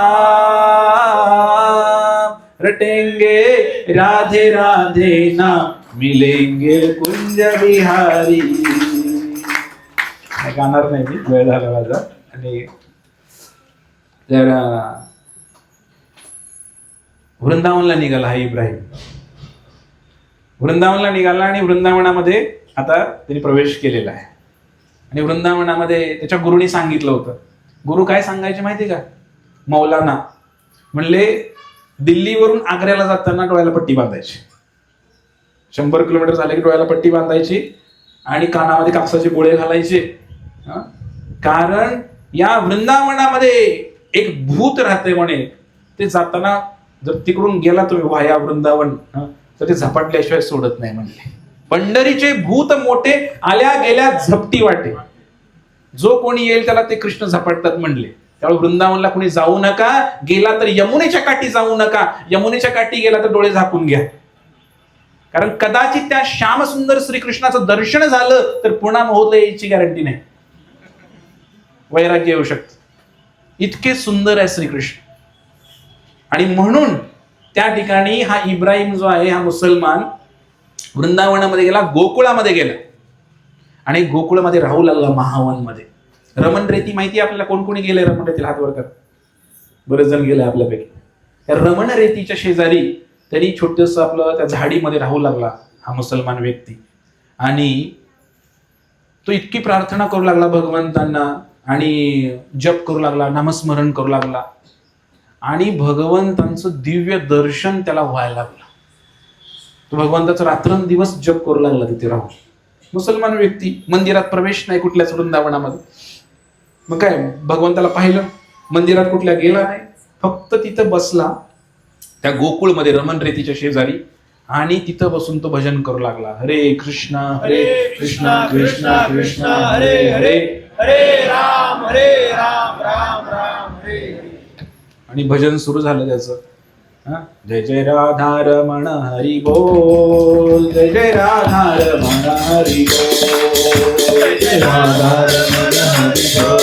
रटेंगे राधे राधे नाम, मिलेंगे कुंज बिहारी. गाणार नाही मी, वेळ झाला माझा. आणि जरा वृंदावनला निघाला हा इब्राहिम. वृंदावनला निघाला आणि वृंदावनामध्ये आता त्यांनी प्रवेश केलेला आहे. आणि वृंदावनामध्ये त्याच्या गुरुनी सांगितलं होतं. गुरु काय सांगायचे माहिती का? मौलाना म्हणले दिल्लीवरून आग्र्याला जाताना डोळ्याला पट्टी बांधायची. 100 किलोमीटर झाले की डोळ्याला पट्टी बांधायची आणि कानामध्ये कापसाचे गोळे घालायचे. कारण या वृंदावनामध्ये एक भूत राहते म्हणे. ते जाताना जर तिकडून गेला तुम्ही वाया वृंदावन तर ते झपाटल्याशिवाय सोडत नाही म्हणले. पंढरीचे भूत मोठे आल्या गेल्या झपटी वाटे. जो कोणी येईल त्याला ते कृष्ण झपाटतात म्हणले. त्यामुळे वृंदावनला कोणी जाऊ नका. गेला तर यमुनेच्या काठी जाऊ नका. यमुनेच्या काठी गेला तर डोळे झाकून घ्या. कारण कदाचित त्या श्यामसुंदर श्रीकृष्णाचं दर्शन झालं तर पुन्हा मोहला यायची गॅरंटी नाही. वैराग्य येऊ शकतं. इतके सुंदर आहे श्रीकृष्ण. आणि म्हणून त्या ठिकाणी हा इब्राहिम जो आहे, हा मुसलमान वृंदावनामध्ये गेला, गोकुळामध्ये गेला आणि गोकुळामध्ये राहू लागला. महावनमध्ये रमण रेती माहिती आहे आपल्याला? कोण कोणी गेले रमण रेतीला? हात वर कर. बरेच जण गेले आपल्यापैकी. त्या रमण रेतीच्या शेजारी तरी छोटस आपलं त्या झाडीमध्ये राहू लागला हा मुसलमान व्यक्ती. आणि तो इतकी प्रार्थना करू लागला भगवंतांना आणि जप करू लागला, नामस्मरण करू लागला आणि भगवंतांचं दिव्य दर्शन त्याला व्हायला लागलं. तो भगवंताचा रात्रंदिवस जप करू लागला तिथे राहून. मुसलमान व्यक्ती, मंदिरात प्रवेश नाही कुठल्याच वृंदावनामध्ये. मग काय, भगवंताला पाहिलं, मंदिरात कुठल्या गेला नाही, फक्त तिथं बसला त्या गोकुळमध्ये रमण रेतीच्या शेजारी आणि तिथं बसून तो भजन करू लागला. हरे कृष्ण कृष्ण कृष्ण हरे हरे, हरे राम राम राम हरे हरे. आणि भजन सुरू झालं त्याचं. जय जय राधा रमण हरी बोल, जय जय राधा रमण हरी बोल, जय जय राधा रमण हरी बोल,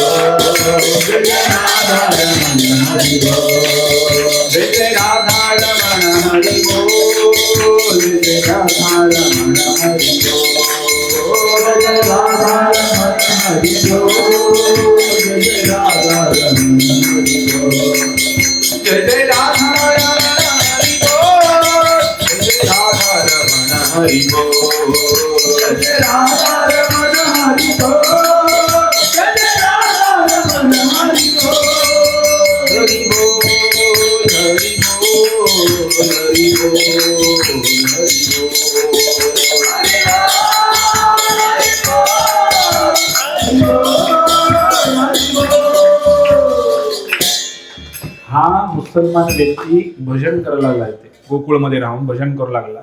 जय जय राधा रमण हरी बोल, जय जय राधा रमण हरी बोल, जय जय राधा रमण हरी बोल, जय जय राधा रमण हरी बोल, जय जय राधा रमण हरी बोल, जय जय राधा हरि बोल, जय राधा रमण हरि बोल, जय राधा रमण हरि बोल, हरि बोल हरि बोल हरि बोल हरि बोल. हा मुसलमान व्यक्ती भजन करायला लागला. गोकुळमध्ये राहून भजन करू लागला.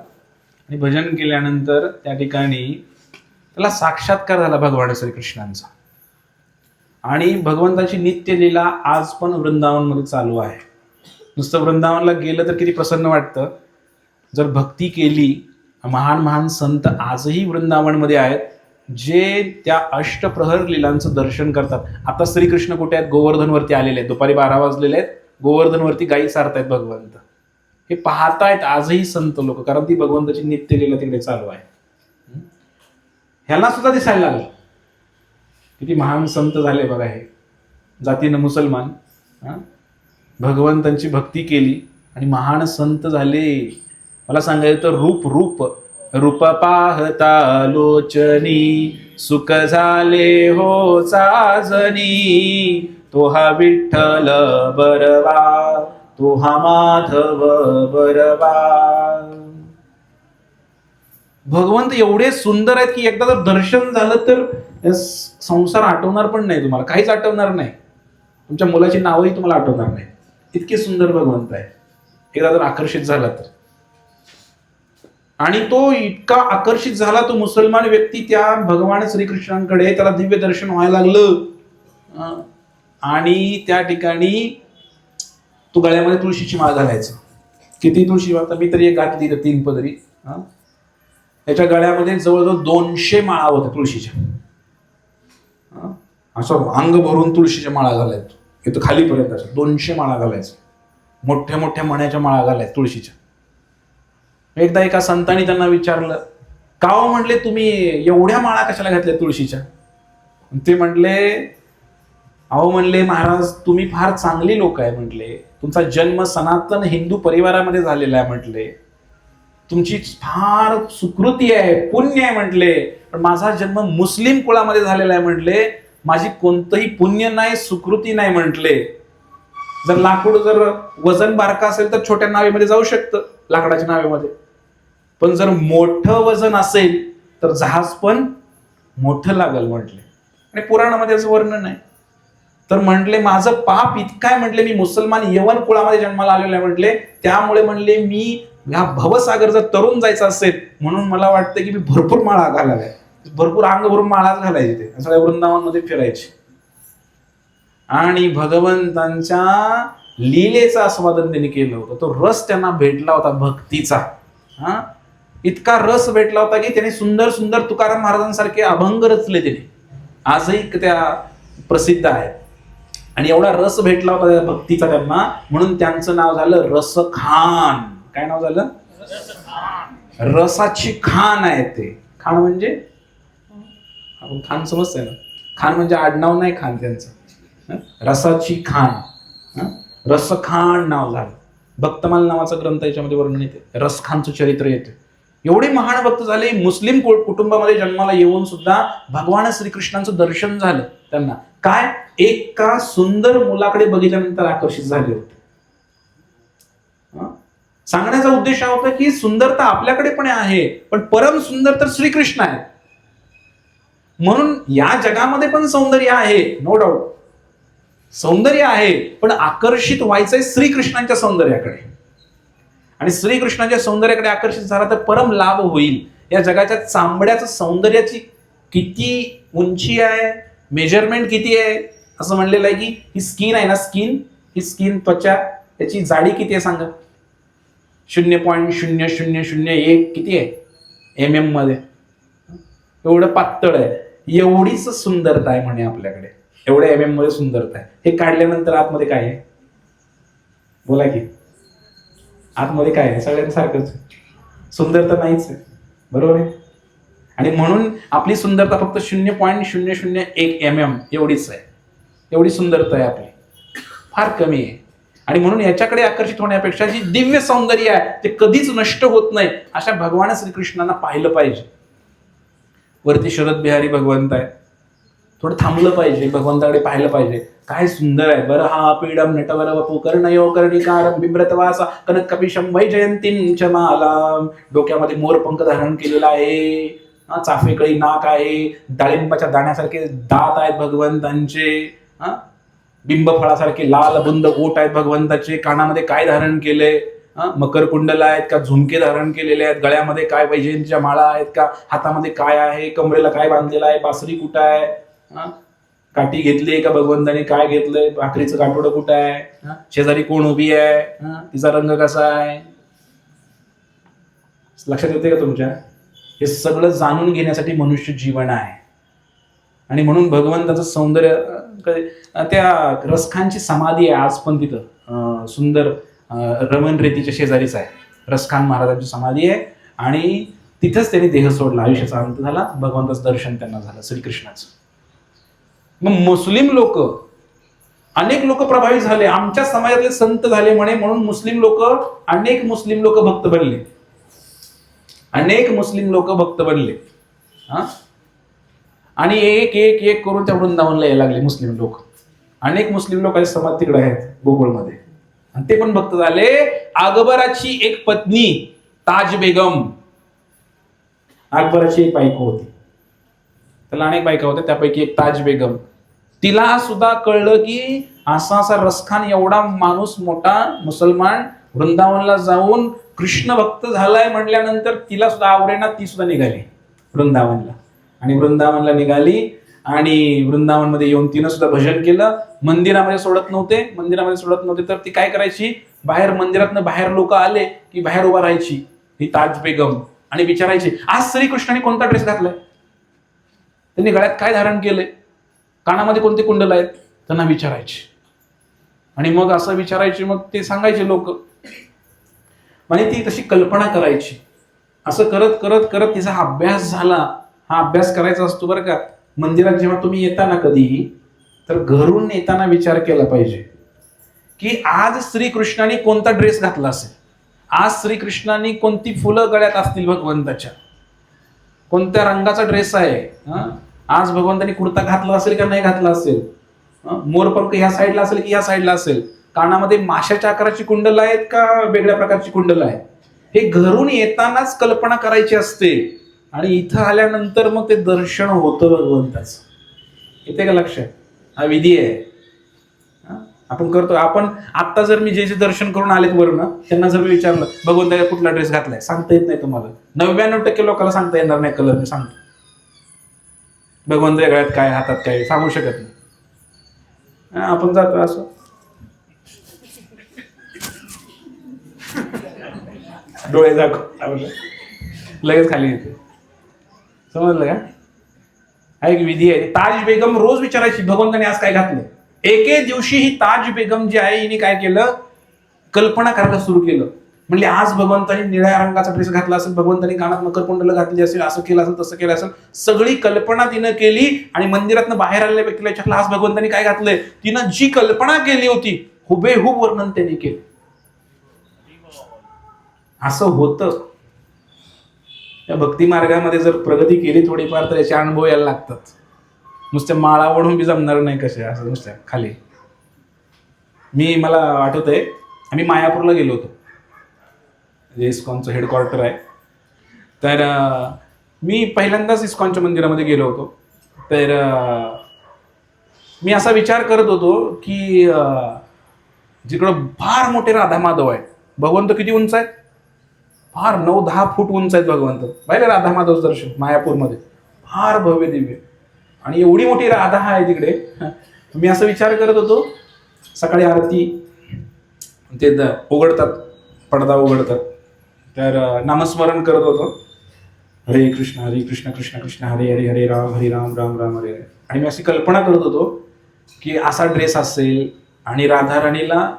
आणि भजन केल्यानंतर त्या ठिकाणी त्याला साक्षात्कार झाला भगवान श्रीकृष्णांचा. आणि भगवंताची नित्य लीला आज पण वृंदावनमध्ये चालू आहे. नुसतं वृंदावनला गेलं तर किती प्रसन्न वाटतं. जर भक्ती केली, महान महान संत आजही वृंदावनमध्ये आहेत जे त्या अष्टप्रहर लीलांचं दर्शन करतात. आता श्रीकृष्ण कुठे आहेत? गोवर्धनवरती आलेले आहेत. दुपारी 12 वाजलेले आहेत. गोवर्धनवरती गायी सारतायत भगवंत. हे पाहतायत आजही संत लोक, कारण ती भगवंताची नित्य लीला तिकडे चालू आहे. ह्याला सुद्धा दिसायला लागलं. किती महान संत झाले बघा हे, जातीनं मुसलमान, भगवंतांची भक्ती केली आणि महान संत झाले. मला सांगायचं तर रूप रूप रूप पाहता लोचनी, सुख झाले हो साजनी, तो हा विठ्ठल बरवा, तो हा माधव बरवा. भगवंत एवढे सुंदर आहेत की एकदा जर दर्शन झालं तर संसार आठवणार पण नाही, तुम्हाला काहीच आठवणार नाही, तुमच्या मुलाची नावही तुम्हाला आठवणार नाही, इतके सुंदर भगवंत आहे एकदा जर आकर्षित झाला तर. आणि तो इतका आकर्षित झाला तो मुसलमान व्यक्ती त्या भगवान श्रीकृष्णांकडे, त्याला दिव्य दर्शन व्हायला लागलं आणि त्या ठिकाणी तो गळ्यामध्ये तुळशीची माळ घालायचा. किती तुळशी माळ, मी तरी एक घातली 3 पदरी. त्याच्या गळ्यामध्ये जवळजवळ 200 माळा होत्या तुळशीच्या. असं अंग भरून तुळशीच्या माळा घालायचो, इथं खालीपर्यंत असं 200 माळा घालायचं, मोठ्या मोठ्या मण्याच्या माळा घालायच्या तुळशीच्या. एकदा एका संतांनी त्यांना विचारलं, का हो म्हणले तुम्ही एवढ्या माळा कशाला घातल्या तुळशीच्या? ते म्हणले, अहो म्हणले महाराज तुम्ही फार चांगली लोक आहे म्हटले, तुमचा जन्म सनातन हिंदू परिवारामध्ये झालेला आहे म्हटले, तुमची फार सुकृती आहे, पुण्य आहे म्हटले, पण माझा जन्म मुस्लिम कुळामध्ये झालेला आहे म्हटले, माझी कोणतंही पुण्य नाही, सुकृती नाही म्हटले. जर लाकूड जर वजन बारका असेल तर छोट्या नावेमध्ये जाऊ शकतं, लाकडाच्या नावेमध्ये, पण जर मोठं वजन असेल तर जहाज पण मोठं लागल म्हटले. आणि पुराणामध्ये असं वर्णन आहे. तर म्हटले माझं पाप इतकं आहे म्हटले, मी मुसलमान यवन कुळामध्ये जन्माला आलेलो आहे म्हटले, त्यामुळे म्हणले मी ह्या भवसागर जर तरुण जायचं असेल म्हणून मला वाटतं की मी भरपूर माळा घालाव्या, भरपूर अंग भरून माळाच घालायचे, ते सगळ्या वृंदावनमध्ये फिरायचे आणि भगवंतांच्या लीलेचं आस्वादन त्यांनी केलं होतं. तो रस त्यांना भेटला होता भक्तीचा. इतका रस भेटला होता की त्यांनी सुंदर सुंदर तुकाराम महाराजांसारखे अभंग रचले त्यांनी, आजही त्या प्रसिद्ध आहेत. आणि एवढा रस भेटला होता त्या भक्तीचा त्यांना, म्हणून त्यांचं नाव झालं रसखान. काय नाव झालं? रसाची खान आहे ते. खान म्हणजे आपण खान समजतंय ना, खान म्हणजे आडनाव नाही खान त्यांचं, रसाची खान, रसखान नाव झालं. भक्तमाल नावाचा ग्रंथ याच्यामध्ये वर्णन येते, रसखानचं चरित्र येते. एवढे महान भक्त झाले, मुस्लिम कुटुंबामध्ये जन्माला येऊन सुद्धा भगवान श्रीकृष्णांचं दर्शन झालं त्यांना. काय एका सुंदर मुलाकडे बघितल्यानंतर आकर्षित झाले होते. सांगण्याचा उद्देश हा होता की सुंदरता आपल्याकडे पण आहे, पण परम सुंदर तर श्रीकृष्ण आहे. म्हणून या जगामध्ये पण सौंदर्य आहे, नो डाऊट सौंदर्य आहे, पण आकर्षित व्हायचंय श्रीकृष्णांच्या सौंदर्याकडे. आणि श्रीकृष्णाच्या सौंदर्याकडे आकर्षित झाला तर परम लाभ होईल. या जगाच्या चांबड्याचं सौंदर्याची किती उंची आहे, मेजरमेंट किती आहे, असं म्हणलेलं आहे की ही स्किन आहे ना, ही स्किन त्वचा, त्याची जाडी किती आहे सांगा? 0.0001 किती आहे MM मध्ये? एवढं पातळ आहे. एवढीच सुंदरता आहे म्हणे आपल्याकडे, एवढ्या MM मध्ये सुंदरता आहे. हे काढल्यानंतर आतमध्ये काय आहे बोला की? आतमध्ये काय आहे? सगळ्यांसारखंच सुंदरता नाहीच आहे, बरोबर आहे. आणि म्हणून आपली सुंदरता फक्त 0.001 MM एवढीच आहे. एवढी सुंदरता आहे आपली, फार कमी आहे. आणि म्हणून याच्याकडे आकर्षित होण्यापेक्षा जी दिव्य सौंदर्य आहे ते कधीच नष्ट होत नाही, अशा भगवान श्रीकृष्णांना पाहिलं पाहिजे. वरती शरद बिहारी भगवंत आहे, थोडं थांबलं पाहिजे, भगवंताकडे पाहिलं पाहिजे. काय सुंदर आहे बरं. हा पीडम नटवर वपू कर्णयो कर्णिकारम बिभ्रतवासा कनक कपिशम वैजयंतीं च मालाम. डोक्यामध्ये मोरपंख धारण केलेला आहे, चाफेकळी नाक आहे, डाळिंबाच्या दाण्यासारखे दात आहेत भगवंतांचे, बिंब फळासारखे लाल बुंद ओठ आहेत भगवंताचे. कानामध्ये काय धारण केलंय? मकर कुंडला आहेत का? झुमके धारण केलेले आहेत? गळ्यामध्ये काय वैजयंतीच्या माळा आहेत का? हातामध्ये काय आहे? कमरेला काय बांधलेलं आहे? बासरी कुठं आहे? काठी घेतली का भगवंताने? काय घेतलंय? भाकरीचं काठोडं कुठं आहे? शेजारी कोण उभी आहे? तिचा रंग कसा आहे? लक्षात येते का तुमच्या? हे सगळं जाणून घेण्यासाठी मनुष्य जीवन आहे. आणि म्हणून भगवंताचं सौंदर्य, त्या रसखानची समाधी आहे आज पण तिथं, सुंदर रमण रेतीच्या शेजारीच आहे रसखान महाराजांची समाधी आहे. आणि तिथंच त्यांनी देह सोडला, आयुष्याचा अंत झाला, भगवंताचं दर्शन त्यांना झालं श्रीकृष्णाचं. मग मुस्लिम लोक, अनेक लोक प्रभावित झाले, आमच्या समाजातले संत झाले म्हणे, म्हणून मुस्लिम लोक, अनेक मुस्लिम लोक भक्त बनले, अनेक मुस्लिम लोक भक्त बनले. आणि एक एक एक करून त्या वृंदावनला यायला लागले मुस्लिम लोक. अनेक मुस्लिम लोकांचे समाज तिकडे आहेत गोकुळमध्ये, आणि ते पण भक्त झाले. अकबराची एक पत्नी ताज बेगम, अकबराची एक बायको होती, त्याला अनेक बायका होत्या, त्यापैकी एक ताज बेगम. तिला सुद्धा कळलं की असा असा रसखान एवढा माणूस मोठा मुसलमान वृंदावनला जाऊन कृष्ण भक्त झालाय म्हटल्यानंतर तिला सुद्धा आवरेना, ती सुद्धा निघाली वृंदावनला. आणि वृंदावनला निघाली आणि वृंदावनमध्ये येऊन तिनं सुद्धा भजन केलं. मंदिरामध्ये सोडत नव्हते, तर ती काय करायची, बाहेर मंदिरातनं बाहेर लोक आले की बाहेर उभा राहायची ही ताज बेगम आणि विचारायची, आज श्रीकृष्णाने कोणता ड्रेस घातलाय, त्यांनी गळ्यात काय धारण केलंय, कानामध्ये कोणते कुंडल आहेत, त्यांना विचारायचे. आणि मग असं विचारायचे, मग ते सांगायचे लोक. म्हणजे ती तशी कल्पना करायची. असं करत करत करत तिचा अभ्यास झाला. हा अभ्यास करायचा असतो बरं का. मंदिरात जेव्हा तुम्ही येता ना कधीही, तर घरून येताना विचार केला पाहिजे की आज श्रीकृष्णाने कोणता ड्रेस घातला असेल, आज श्रीकृष्णाने कोणती फुलं गळ्यात असतील भगवंताच्या, कोणत्या रंगाचा ड्रेस आहे, आज भगवंतानी कुर्ता घातला असेल का नाही घातला असेल, मोरपंख ह्या साईडला असेल की ह्या साईडला असेल, कानामध्ये माशाच्या आकाराची कुंडल आहेत का वेगळ्या प्रकारची कुंडल आहे, हे घरून येतानाच कल्पना करायची असते. आणि इथं आल्यानंतर मग ते दर्शन होतं भगवंताचं. येते का लक्षात? हा विधी आहे, आपण करतो. आपण आता जर मी जे जे दर्शन करून आलेत वरून, त्यांना जर मी विचारलं भगवंताला कुठला ड्रेस घातलाय, सांगता येत नाही तुम्हाला. 99% लोकांना सांगता येणार नाही कलर. मी सांगतो भगवंताच्या गळ्यात काय, हातात काय, सांगू शकत नाही. आपण जातो असं, डोळे दाखव, लगेच खाली येते. समजलं का? हा एक विधी आहे. ताज बेगम रोज विचारायची भगवंताने आज काय घातलं. एके दिवशी ही ताज बेगम जी आहे, हिने काय केलं, कल्पना करायला सुरू केलं. म्हणजे आज भगवंतानी निळ्या रंगाचा ड्रेस घातला असेल, भगवंतानी कानात मकरकुंडल घातली असेल, असं केलं असेल, तसं केलं असेल, सगळी कल्पना तिनं केली. आणि मंदिरातनं बाहेर आलेल्या व्यक्तीला विचारलं आज भगवंतानी काय घातलंय. तिनं जी कल्पना केली होती हुबेहूब वर्णन त्यांनी केलं. असं होतं. या भक्ती मार्गामध्ये जर प्रगती केली थोडीफार, तर याचे अनुभव यायला लागतात. नुसत्या माळा ओढून बी जमणार नाही कसे, असं नुसत्या खाली. मला आठवत आहे, आम्ही मायापूरला गेलो होतो, जे इस्कॉनचं हेडक्वार्टर आहे. तर मी पहिल्यांदाच इस्कॉनच्या मंदिरामध्ये गेलो होतो. तर मी असा विचार करत होतो की जिकडं फार मोठे राधा माधव आहेत. भगवंत किती उंच आहेत, फार 9-10 फूट उंच आहेत भगवंत. पाहिलं राधा माधव दर्शन मायापूरमध्ये, फार भव्य दिव्य. आणि एवढी मोठी राधा आहे तिकडे. मी असा विचार करत होतो, सकाळी आरती ते उघडतात, पडदा उघडतात, तर नामस्मरण करत होतो, हरे कृष्ण कृष्ण कृष्ण हरे हरे, हरे राम राम राम हरे हरे. आणि मी अशी कल्पना करत होतो की असा ड्रेस असेल आणि राधा राणीला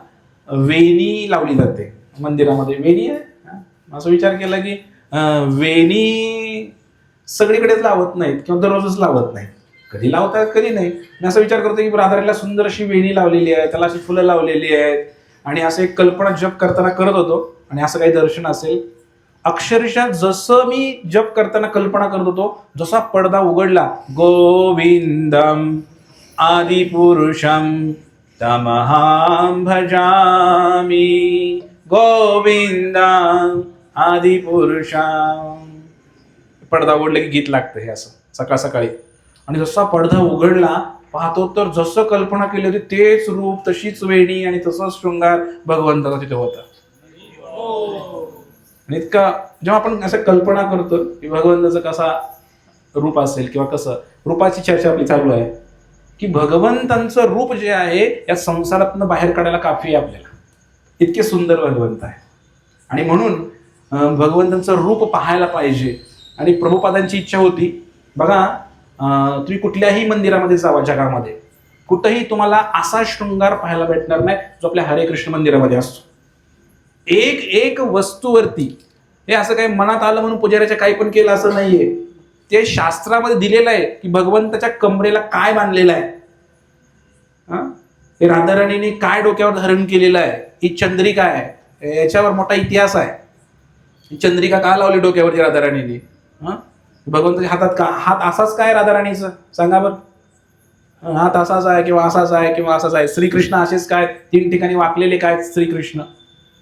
वेणी लावली जाते मंदिरामध्ये. वेणी आहे, असा विचार केला की वेणी सगळीकडेच लावत नाहीत किंवा दररोजच लावत नाहीत, कधी लावतात कधी नाही. मी असा विचार करतो की राधाराणीला सुंदर अशी वेणी लावलेली आहे, त्याला अशी फुलं लावलेली आहेत. आणि असं एक कल्पना जप करताना करत होतो. आणि असं काही दर्शन असेल, अक्षरशः जसं मी जप करताना कल्पना करत होतो, जसा पडदा उघडला, गोविंदम आदिपुरुषम तमहां भजामी, गोविंदम आदिपुरुषम. पडदा उघडला की गीत लागतं हे असं सकाळ सकाळी. आणि जसा पडदा उघडला, पाहतो तर जसं कल्पना केली होती तेच रूप, तशीच वेणी आणि तसाच शृंगार भगवंताचा तिथे होता. आणि इतका जेव्हा आपण असं कल्पना करतो की भगवंताचं कसा रूप असेल किंवा कसं, रूपाची चर्चा आपली चालू आहे की भगवंतांचं रूप जे आहे या संसारातनं बाहेर काढायला काफी आहे आपल्याला. इतके सुंदर भगवंत आहे. आणि म्हणून भगवंतांचं रूप पाहायला पाहिजे. आणि प्रभुपादांची इच्छा होती, बघा तुम्ही कुठल्याही मंदिरामध्ये जावा जगामध्ये, कुठंही तुम्हाला असा शृंगार पाहायला भेटणार नाही जो आपल्या हरे कृष्ण मंदिरामध्ये असतो. एक एक वस्तूवरती हे असं काही मनात आलं म्हणून पुजाऱ्याच्या काही पण केलं असं नाहीये. ते शास्त्रामध्ये दिलेलं आहे की भगवंताच्या कमरेला काय बांधलेलं आहे, हे राधाराणीने काय डोक्यावर धारण केलेलं आहे, ही चंद्रिका आहे, याच्यावर मोठा इतिहास आहे. ही चंद्रिका का लावली डोक्यावरती राधाराणीने? भगवंताच्या हातात का हात असाच काय राधाराणीचं सांगा बरं? हात असाच आहे किंवा असाच आहे किंवा असाच आहे. श्रीकृष्ण असेच काय 3 ठिकाणी वाकलेले काय श्रीकृष्ण?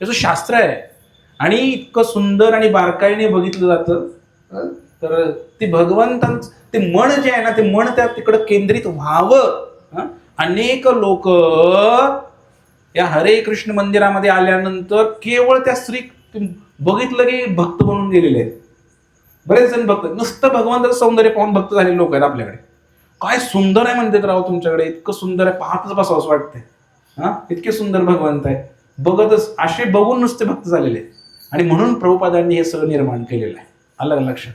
याचं शास्त्र आहे आणि इतकं सुंदर आणि बारकाईने बघितलं जातं. तर ते भगवंतांचं ते मन जे आहे ना, ते मन त्या तिकडं केंद्रित व्हावं. अनेक लोक या हरे कृष्ण मंदिरामध्ये आल्यानंतर केवळ त्या बघितलं की भक्त बनून गेलेले आहेत. बरेच जण भक्त, नुसतं भगवंताचं सौंदर्य पाहून भक्त झालेले लोक आहेत आपल्याकडे. काय सुंदर आहे म्हणतात राव तुमच्याकडे, इतकं सुंदर आहे, पाहतच बसावं असं वाटतंय. इतके सुंदर भगवंत आहे, बघतच असे बघून नुसते भक्त झालेले आहेत. आणि म्हणून प्रभुपादांनी हे सगळं निर्माण केलेलं आहे. आलं लक्षात?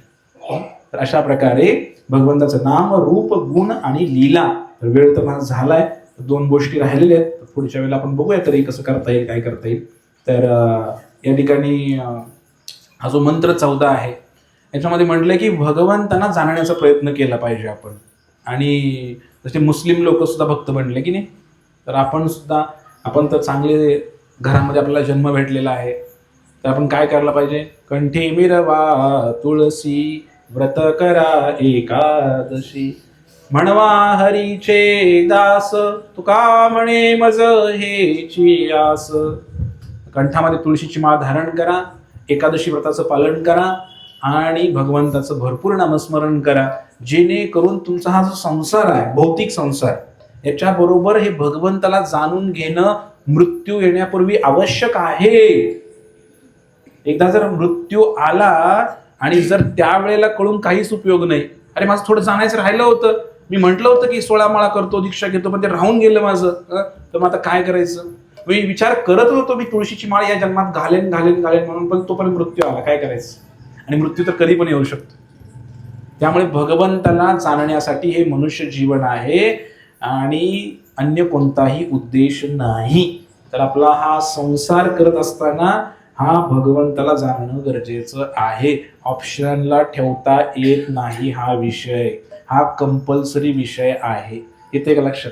तर अशा प्रकारे भगवंताचं नाम, रूप, गुण आणि लीला. तर वेळ तर माझा झालाय, 2 गोष्टी राहिलेल्या आहेत. पुढच्या वेळेला आपण बघूया तरी कसं करता येईल, काय करता येईल. तर या ठिकाणी हा जो मंत्र 14 आहे याच्यामध्ये म्हटलंय की भगवंतांना जाणण्याचा प्रयत्न केला पाहिजे आपण. आणि जसे मुस्लिम लोक सुद्धा भक्त बनले की नाही, तर आपण तर चांगले घरामध्ये आपल्याला जन्म भेटलेला आहे, तर आपण काय करायला पाहिजे? कंठी मिरवा तुळशी, व्रत करा एकादशी, म्हणवा हरीचे दास, तुका म्हणे मज हेची आस. कंठामध्ये तुळशीची माळ धारण करा, एकादशी व्रताचं पालन करा आणि भगवंताचं भरपूर नामस्मरण करा, जेणेकरून तुमचा हा जो संसार आहे, भौतिक संसार, याच्याबरोबर हे भगवंताला जाणून घेणं मृत्यू येण्यापूर्वी आवश्यक आहे. एकदा जर मृत्यू आला आणि जर त्यावेळेला कळून काहीच उपयोग नाही, अरे माझं थोडं जाण्याचं राहिलं होतं, मी म्हटलं होतं की 16 माळा करतो, दीक्षा घेतो, पण ते राहून गेलं माझं, तर मग आता काय करायचं? मी विचार करत होतो मी तुळशीची माळ या जन्मात घालेन म्हणून, पण तोपर्यंत मृत्यू आला, काय करायचं? आणि मृत्यू तर कधी पण येऊ शकतो. त्यामुळे भगवंताला जाणण्यासाठी हे मनुष्य जीवन आहे आणि अन्य कोणताही उद्देश नाही. तर आपला हा संसार करत असताना हा भगवंताला जाणणं गरजेचं आहे. ऑप्शनला ठेवता येत नाही हा विषय, हा कंपल्सरी विषय आहे. येते का लक्षात?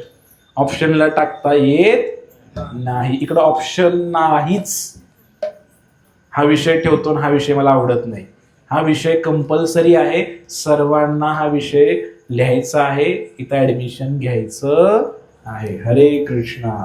ऑप्शनला टाकता येत नाही. इकडं ऑप्शन नाहीच. हा विषय ठेवतो आणि हा विषय मला आवडत नाही. हा विषय कंपल्सरी आहे, सर्वांना हा विषय लिहायचा आहे, इथं ऍडमिशन घ्यायचं आहे. हरे कृष्णा.